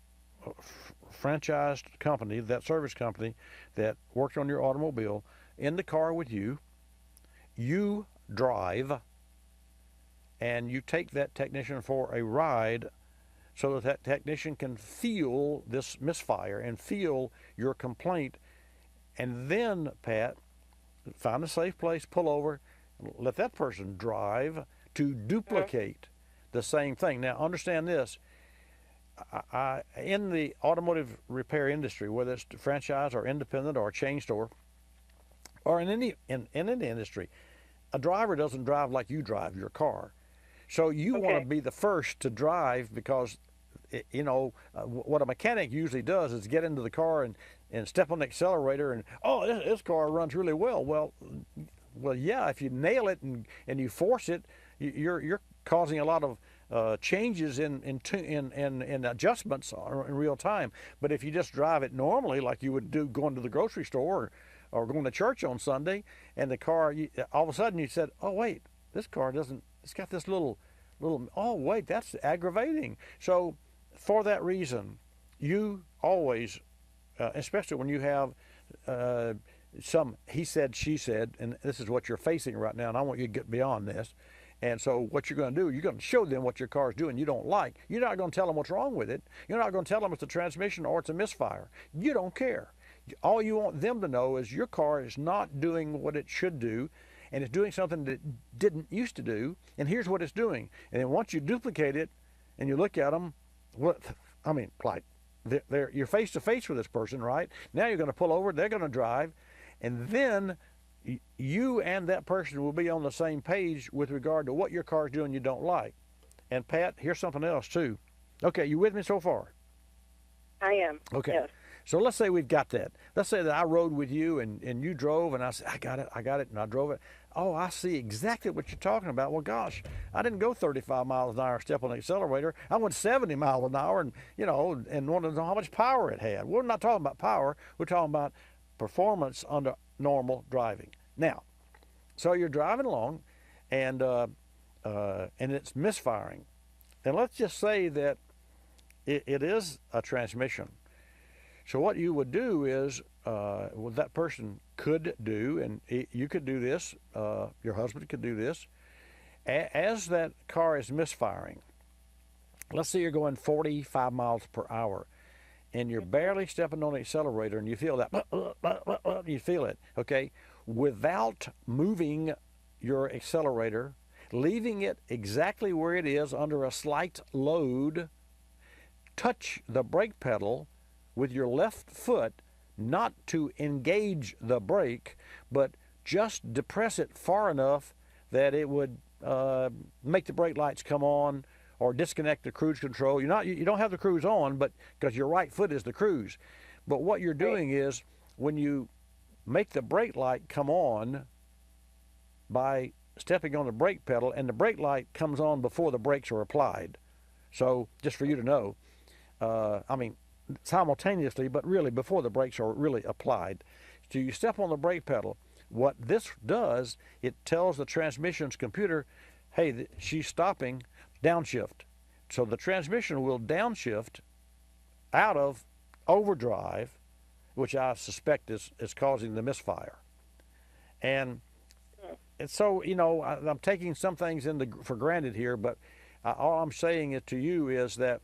franchised company, that service company that worked on your automobile, in the car with you. You drive, and you take that technician for a ride so that that technician can feel this misfire and feel your complaint. And then, Pat, find a safe place, pull over, let that person drive to duplicate the same thing. Now, understand this. In the automotive repair industry, whether it's franchise or independent or a chain store, or in any industry, a driver doesn't drive like you drive your car. So you want to be the first to drive, because what a mechanic usually does is get into the car and step on the accelerator and, this car runs really well. Well, yeah, if you nail it and you force it, you're causing a lot of changes in adjustments in real time. But if you just drive it normally, like you would do going to the grocery store or going to church on Sunday, and the car, all of a sudden you said, oh wait, this car doesn't, it's got this little, oh wait, that's aggravating. So for that reason, you always, especially when you have some he said, she said, and this is what you're facing right now, and I want you to get beyond this. And so what you're going to do, you're going to show them what your car is doing you don't like. You're not going to tell them what's wrong with it. You're not going to tell them it's a transmission or it's a misfire. You don't care. All you want them to know is your car is not doing what it should do, and it's doing something that it didn't used to do, and here's what it's doing. And then once you duplicate it and you look at them, you're face to face with this person, right? Now you're going to pull over, they're going to drive, and then you and that person will be on the same page with regard to what your car is doing you don't like. And Pat, here's something else too. Okay, you with me so far? I am. Okay. Yes. So let's say we've got that. Let's say that I rode with you and you drove, and I said, I got it, and I drove it. Oh, I see exactly what you're talking about. Well, gosh, I didn't go 35 miles an hour, step on the accelerator. I went 70 miles an hour and wanted to know how much power it had. We're not talking about power. We're talking about performance under normal driving. Now, so you're driving along, and it's misfiring. And let's just say that it is a transmission. So what you would do is, what that person could do, and you could do this, your husband could do this, as that car is misfiring. Let's say you're going 45 miles per hour, and you're barely stepping on the accelerator, and you feel that, you feel it, okay? Without moving your accelerator, leaving it exactly where it is under a slight load, touch the brake pedal with your left foot, not to engage the brake, but just depress it far enough that it would make the brake lights come on or disconnect the cruise control. You don't have the cruise on, but because your right foot is the cruise. But what you're doing is, when you make the brake light come on by stepping on the brake pedal, and the brake light comes on before the brakes are applied. So just for you to know, simultaneously, but really before the brakes are really applied. So you step on the brake pedal, what this does, it tells the transmission's computer, hey, she's stopping, downshift. So the transmission will downshift out of overdrive, which I suspect is causing the misfire. And so, you know, I'm taking some things for granted here, but all I'm saying it to you is that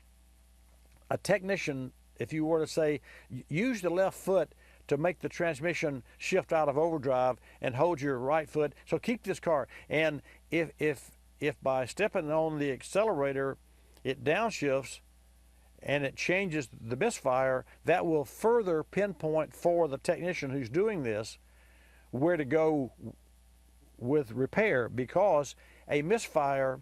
a technician, if you were to say, use the left foot to make the transmission shift out of overdrive and hold your right foot. So keep this car. And if by stepping on the accelerator, it downshifts and it changes the misfire, that will further pinpoint for the technician who's doing this where to go with repair, because a misfire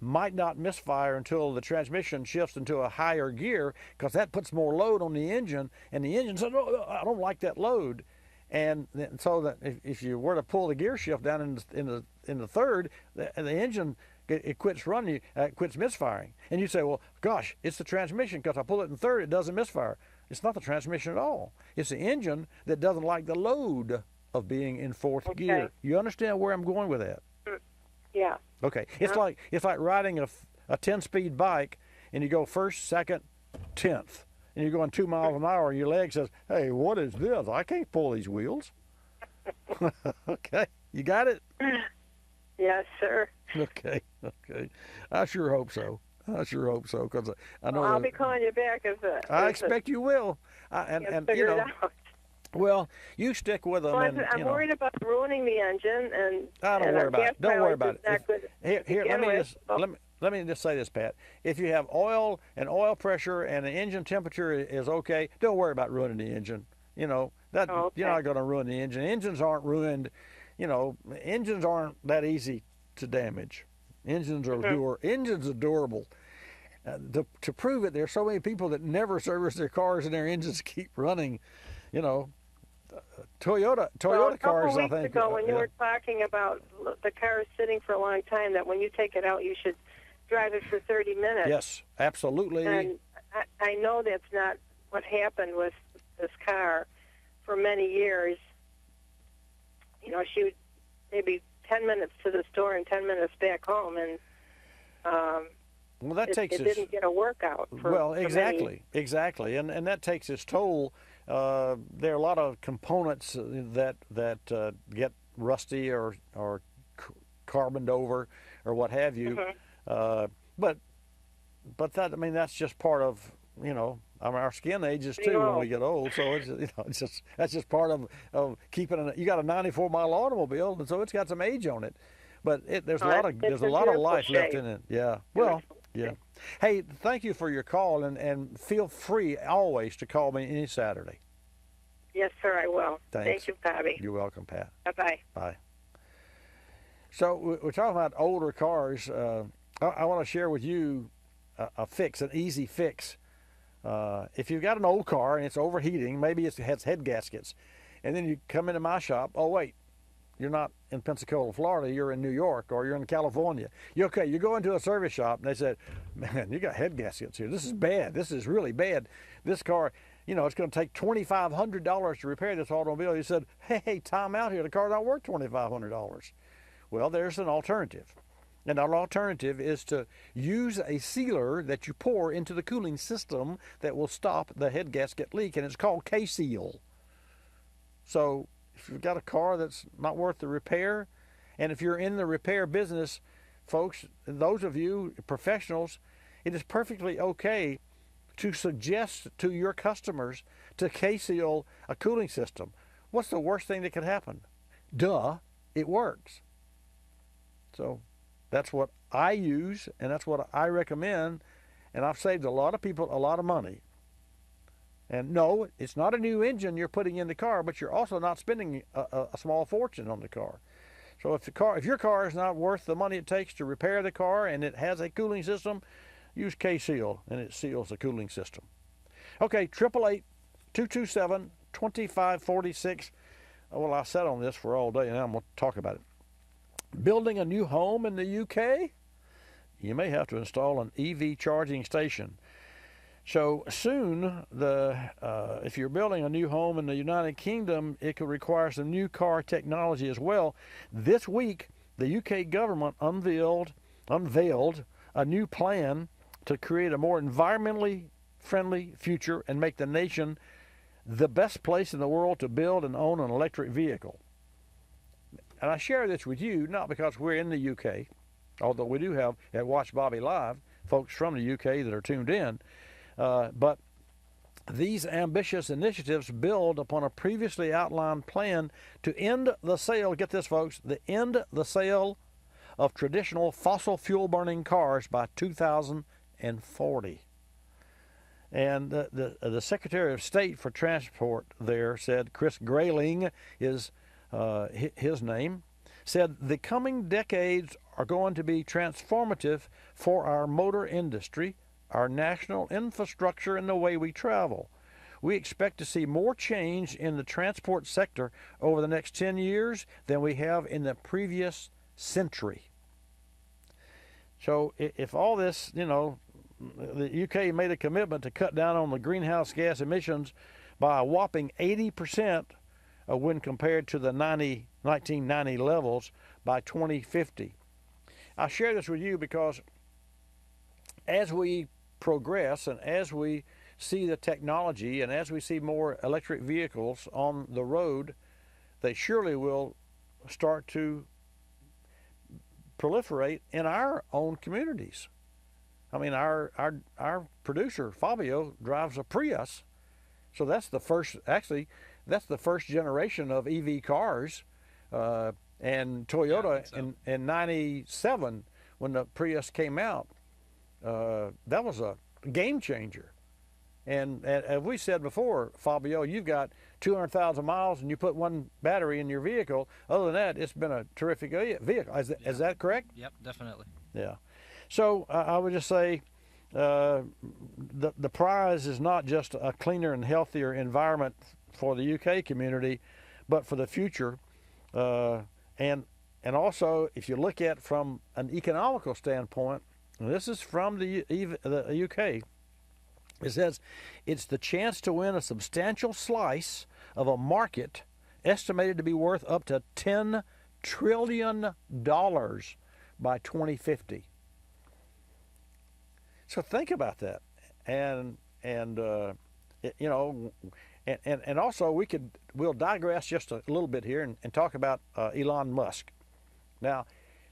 might not misfire until the transmission shifts into a higher gear, because that puts more load on the engine, and the engine says, "Oh, I don't like that load." And so that if you were to pull the gear shift down in the third, the engine, it quits running, quits misfiring. And you say, well, gosh, it's the transmission, because I pull it in third, it doesn't misfire. It's not the transmission at all. It's the engine that doesn't like the load of being in fourth gear. You understand where I'm going with that? Yeah. Okay. It's like riding a 10-speed bike, and you go first, second, 10th, and you're going 2 miles an hour, and your leg says, "Hey, what is this? I can't pull these wheels." Okay. You got it? Yes, sir. Okay. I sure hope so. Because I know. Well, I'll be calling you back if I expect you will. And you know. Well, you stick with them. Well, I'm worried about ruining the engine, and don't worry about it. Don't worry about it. Here, let me just say this, Pat. If you have oil and oil pressure and the engine temperature is okay, don't worry about ruining the engine. You know that you're not going to ruin the engine. Engines aren't ruined. You know, engines aren't that easy to damage. Engines are engines are durable. To prove it, there's so many people that never service their cars and their engines keep running. You know. Toyota cars, I think. A couple weeks ago, when you were talking about the car sitting for a long time, that when you take it out, you should drive it for 30 minutes. Yes, absolutely. And I know that's not what happened with this car for many years. You know, she would maybe 10 minutes to the store and 10 minutes back home, and well, it didn't get a workout. Exactly, and that takes its toll. There are a lot of components that get rusty or carboned over or what have you. But that, I mean, that's just part of, you know, our skin ages too when we get old. So it's, you know, that's just part of keeping you got a 94-mile automobile, and so it's got some age on it. But there's a lot of life left in it. Yeah. Well. Yeah. Hey, thank you for your call, and feel free always to call me any Saturday. Yes, sir, I will. Thanks. Thank you, Bobby. You're welcome, Pat. Bye-bye. Bye. So we're talking about older cars. I want to share with you a fix, an easy fix. If you've got an old car and it's overheating, maybe it has head gaskets, and then you come into my shop, oh, wait, you're not in Pensacola, Florida, you're in New York, or you're in California. You go into a service shop, and they said, man, you got head gaskets here. This is bad. This is really bad. This car, you know, it's going to take $2,500 to repair this automobile. You said, hey, time out here. The car's not worth $2,500. Well, there's an alternative. And our alternative is to use a sealer that you pour into the cooling system that will stop the head gasket leak, and it's called K-Seal. So if you've got a car that's not worth the repair, and if you're in the repair business, folks, those of you professionals, it is perfectly okay to suggest to your customers to K-Seal a cooling system. What's the worst thing that could happen? Duh, it works. So that's what I use, and that's what I recommend, and I've saved a lot of people a lot of money. And no, it's not a new engine you're putting in the car, but you're also not spending a small fortune on the car. So if your car is not worth the money it takes to repair the car and it has a cooling system, use K-Seal, and it seals the cooling system. Okay, 888-227-2546. Well, I sat on this for all day, and now I'm going to talk about it. Building a new home in the UK? You may have to install an EV charging station. So soon, if you're building a new home in the United Kingdom, it could require some new car technology as well. This week, the UK government unveiled a new plan to create a more environmentally friendly future and make the nation the best place in the world to build and own an electric vehicle. And I share this with you not because we're in the UK, although we do have at Watch Bobby Live folks from the UK that are tuned in. But these ambitious initiatives build upon a previously outlined plan to end the sale, get this folks, end the sale of traditional fossil fuel burning cars by 2040. And the Secretary of State for Transport there said, Chris Grayling is his name, said the coming decades are going to be transformative for our motor industry, our national infrastructure, and the way we travel. We expect to see more change in the transport sector over the next 10 years than we have in the previous century. So if all this, the UK made a commitment to cut down on the greenhouse gas emissions by a whopping 80% when compared to the 1990 levels by 2050. I share this with you because as we progress and as we see the technology and as we see more electric vehicles on the road, they surely will start to proliferate in our own communities. I mean, our producer Fabio drives a Prius, so that's the first generation of EV cars. And Toyota in '97, when the Prius came out, that was a game changer. And as we said before, Fabio, you've got 200,000 miles and you put one battery in your vehicle. Other than that, it's been a terrific vehicle. Is that correct? Yep, definitely. Yeah. So I would just say the prize is not just a cleaner and healthier environment for the UK community, but for the future. And also, if you look at from an economical standpoint, and this is from the UK, it says it's the chance to win a substantial slice of a market estimated to be worth up to $10 trillion by 2050. So think about that, and also we'll digress just a little bit here and talk about Elon Musk. Now,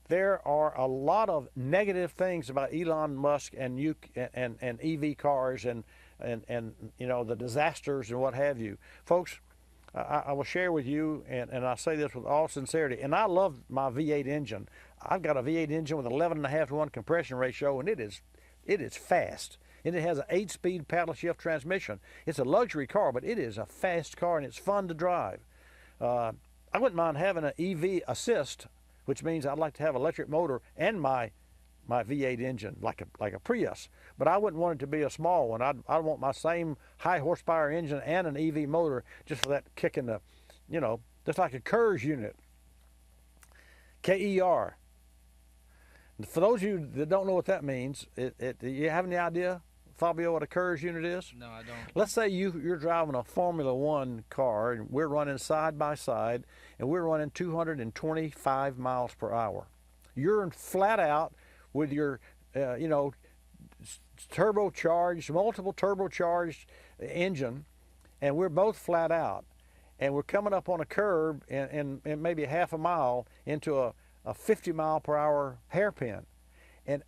there are a lot of negative things about Elon Musk and EV cars and the disasters and what have you, folks. I will share with you, and I say this with all sincerity, and I love my V8 engine. I've got a V8 engine with 11.5 to 1 compression ratio, and it is fast. And it has an 8-speed paddle shift transmission. It's a luxury car, but it is a fast car and it's fun to drive. I wouldn't mind having an EV assist, which means I'd like to have an electric motor and my V8 engine, like a Prius. But I wouldn't want it to be a small one. I'd want my same high horsepower engine and an EV motor just for that kick in the, just like a KERS unit. KER. For those of you that don't know what that means, do you have any idea, Fabio, what a KERS unit is? No, I don't. Let's say you're driving a Formula One car, and we're running side by side, and we're running 225 miles per hour. You're flat out with your, multiple turbocharged engine, and we're both flat out. And we're coming up on a curb and maybe half a mile into a 50 mile per hour hairpin, and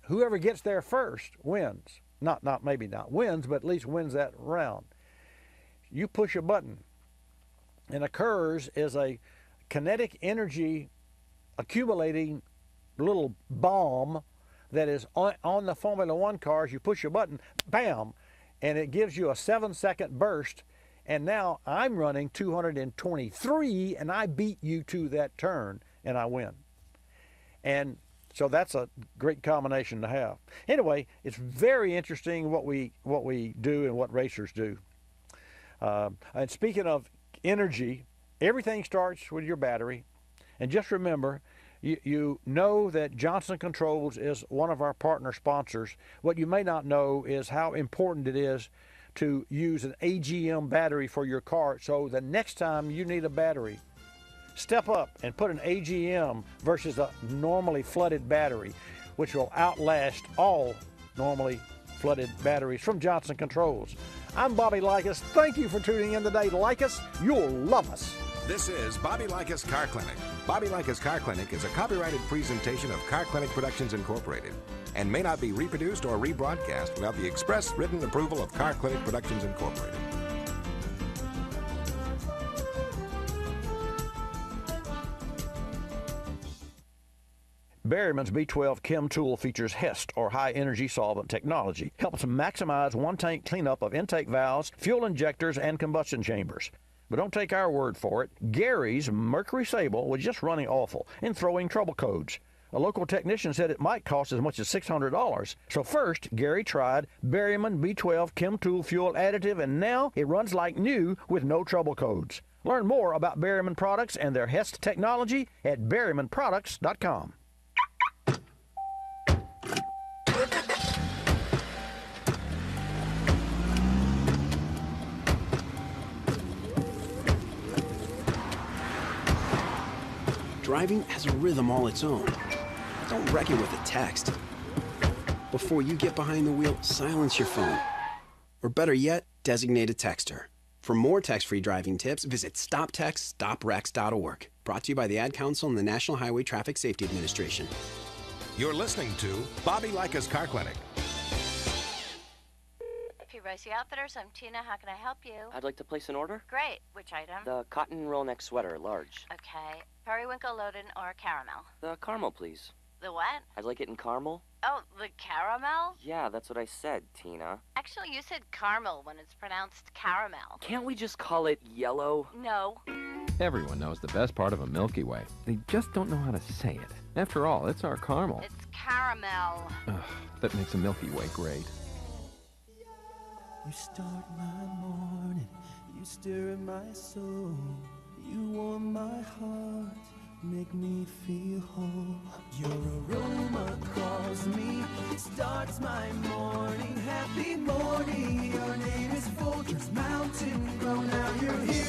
whoever gets there first wins. Not wins, but at least wins that round. You push a button, and a KERS is a kinetic energy accumulating little bomb that is on the Formula One cars. You push a button, bam, and it gives you a 7-second burst. And now I'm running 223, and I beat you to that turn, and I win. And so that's a great combination to have. Anyway, it's very interesting what we do and what racers do. And speaking of energy, everything starts with your battery. And just remember, You know that Johnson Controls is one of our partner sponsors. What you may not know is how important it is to use an Agm battery for your car, so the next time you need a battery, step up and put an Agm versus a normally flooded battery, which will outlast all normally flooded batteries from Johnson Controls. I'm Bobby Likis. Thank you for tuning in today. Like us, you'll love us. This is Bobby Likis Car Clinic. Bobby Likis Car Clinic is a copyrighted presentation of Car Clinic Productions Incorporated and may not be reproduced or rebroadcast without the express written approval of Car Clinic Productions Incorporated. Berryman's B12 Chem Tool features HEST, or High Energy Solvent Technology. Helps maximize one-tank cleanup of intake valves, fuel injectors, and combustion chambers. But don't take our word for it. Gary's Mercury Sable was just running awful and throwing trouble codes. A local technician said it might cost as much as $600. So first, Gary tried Berryman B12 Chem Tool Fuel Additive, and now it runs like new with no trouble codes. Learn more about Berryman products and their HEST technology at berrymanproducts.com. Driving has a rhythm all its own. Don't wreck it with a text. Before you get behind the wheel, silence your phone. Or better yet, designate a texter. For more text-free driving tips, visit stoptextstoprex.org. Brought to you by the Ad Council and the National Highway Traffic Safety Administration. You're listening to Bobby Likis Car Clinic. Ricey Outfitters, I'm Tina. How can I help you? I'd like to place an order. Great. Which item? The cotton roll neck sweater, large. Okay. Periwinkle, Loden, or caramel? The caramel, please. The what? I'd like it in caramel. Oh, the caramel? Yeah, that's what I said, Tina. Actually, you said caramel when it's pronounced caramel. Can't we just call it yellow? No. Everyone knows the best part of a Milky Way. They just don't know how to say it. After all, it's our caramel. It's caramel. Ugh, that makes a Milky Way great. You start my morning, you stir in my soul, you warm my heart, make me feel whole. Your aroma calls me, starts my morning, happy morning. Your name is Folgers Mountain Grow, now you're here.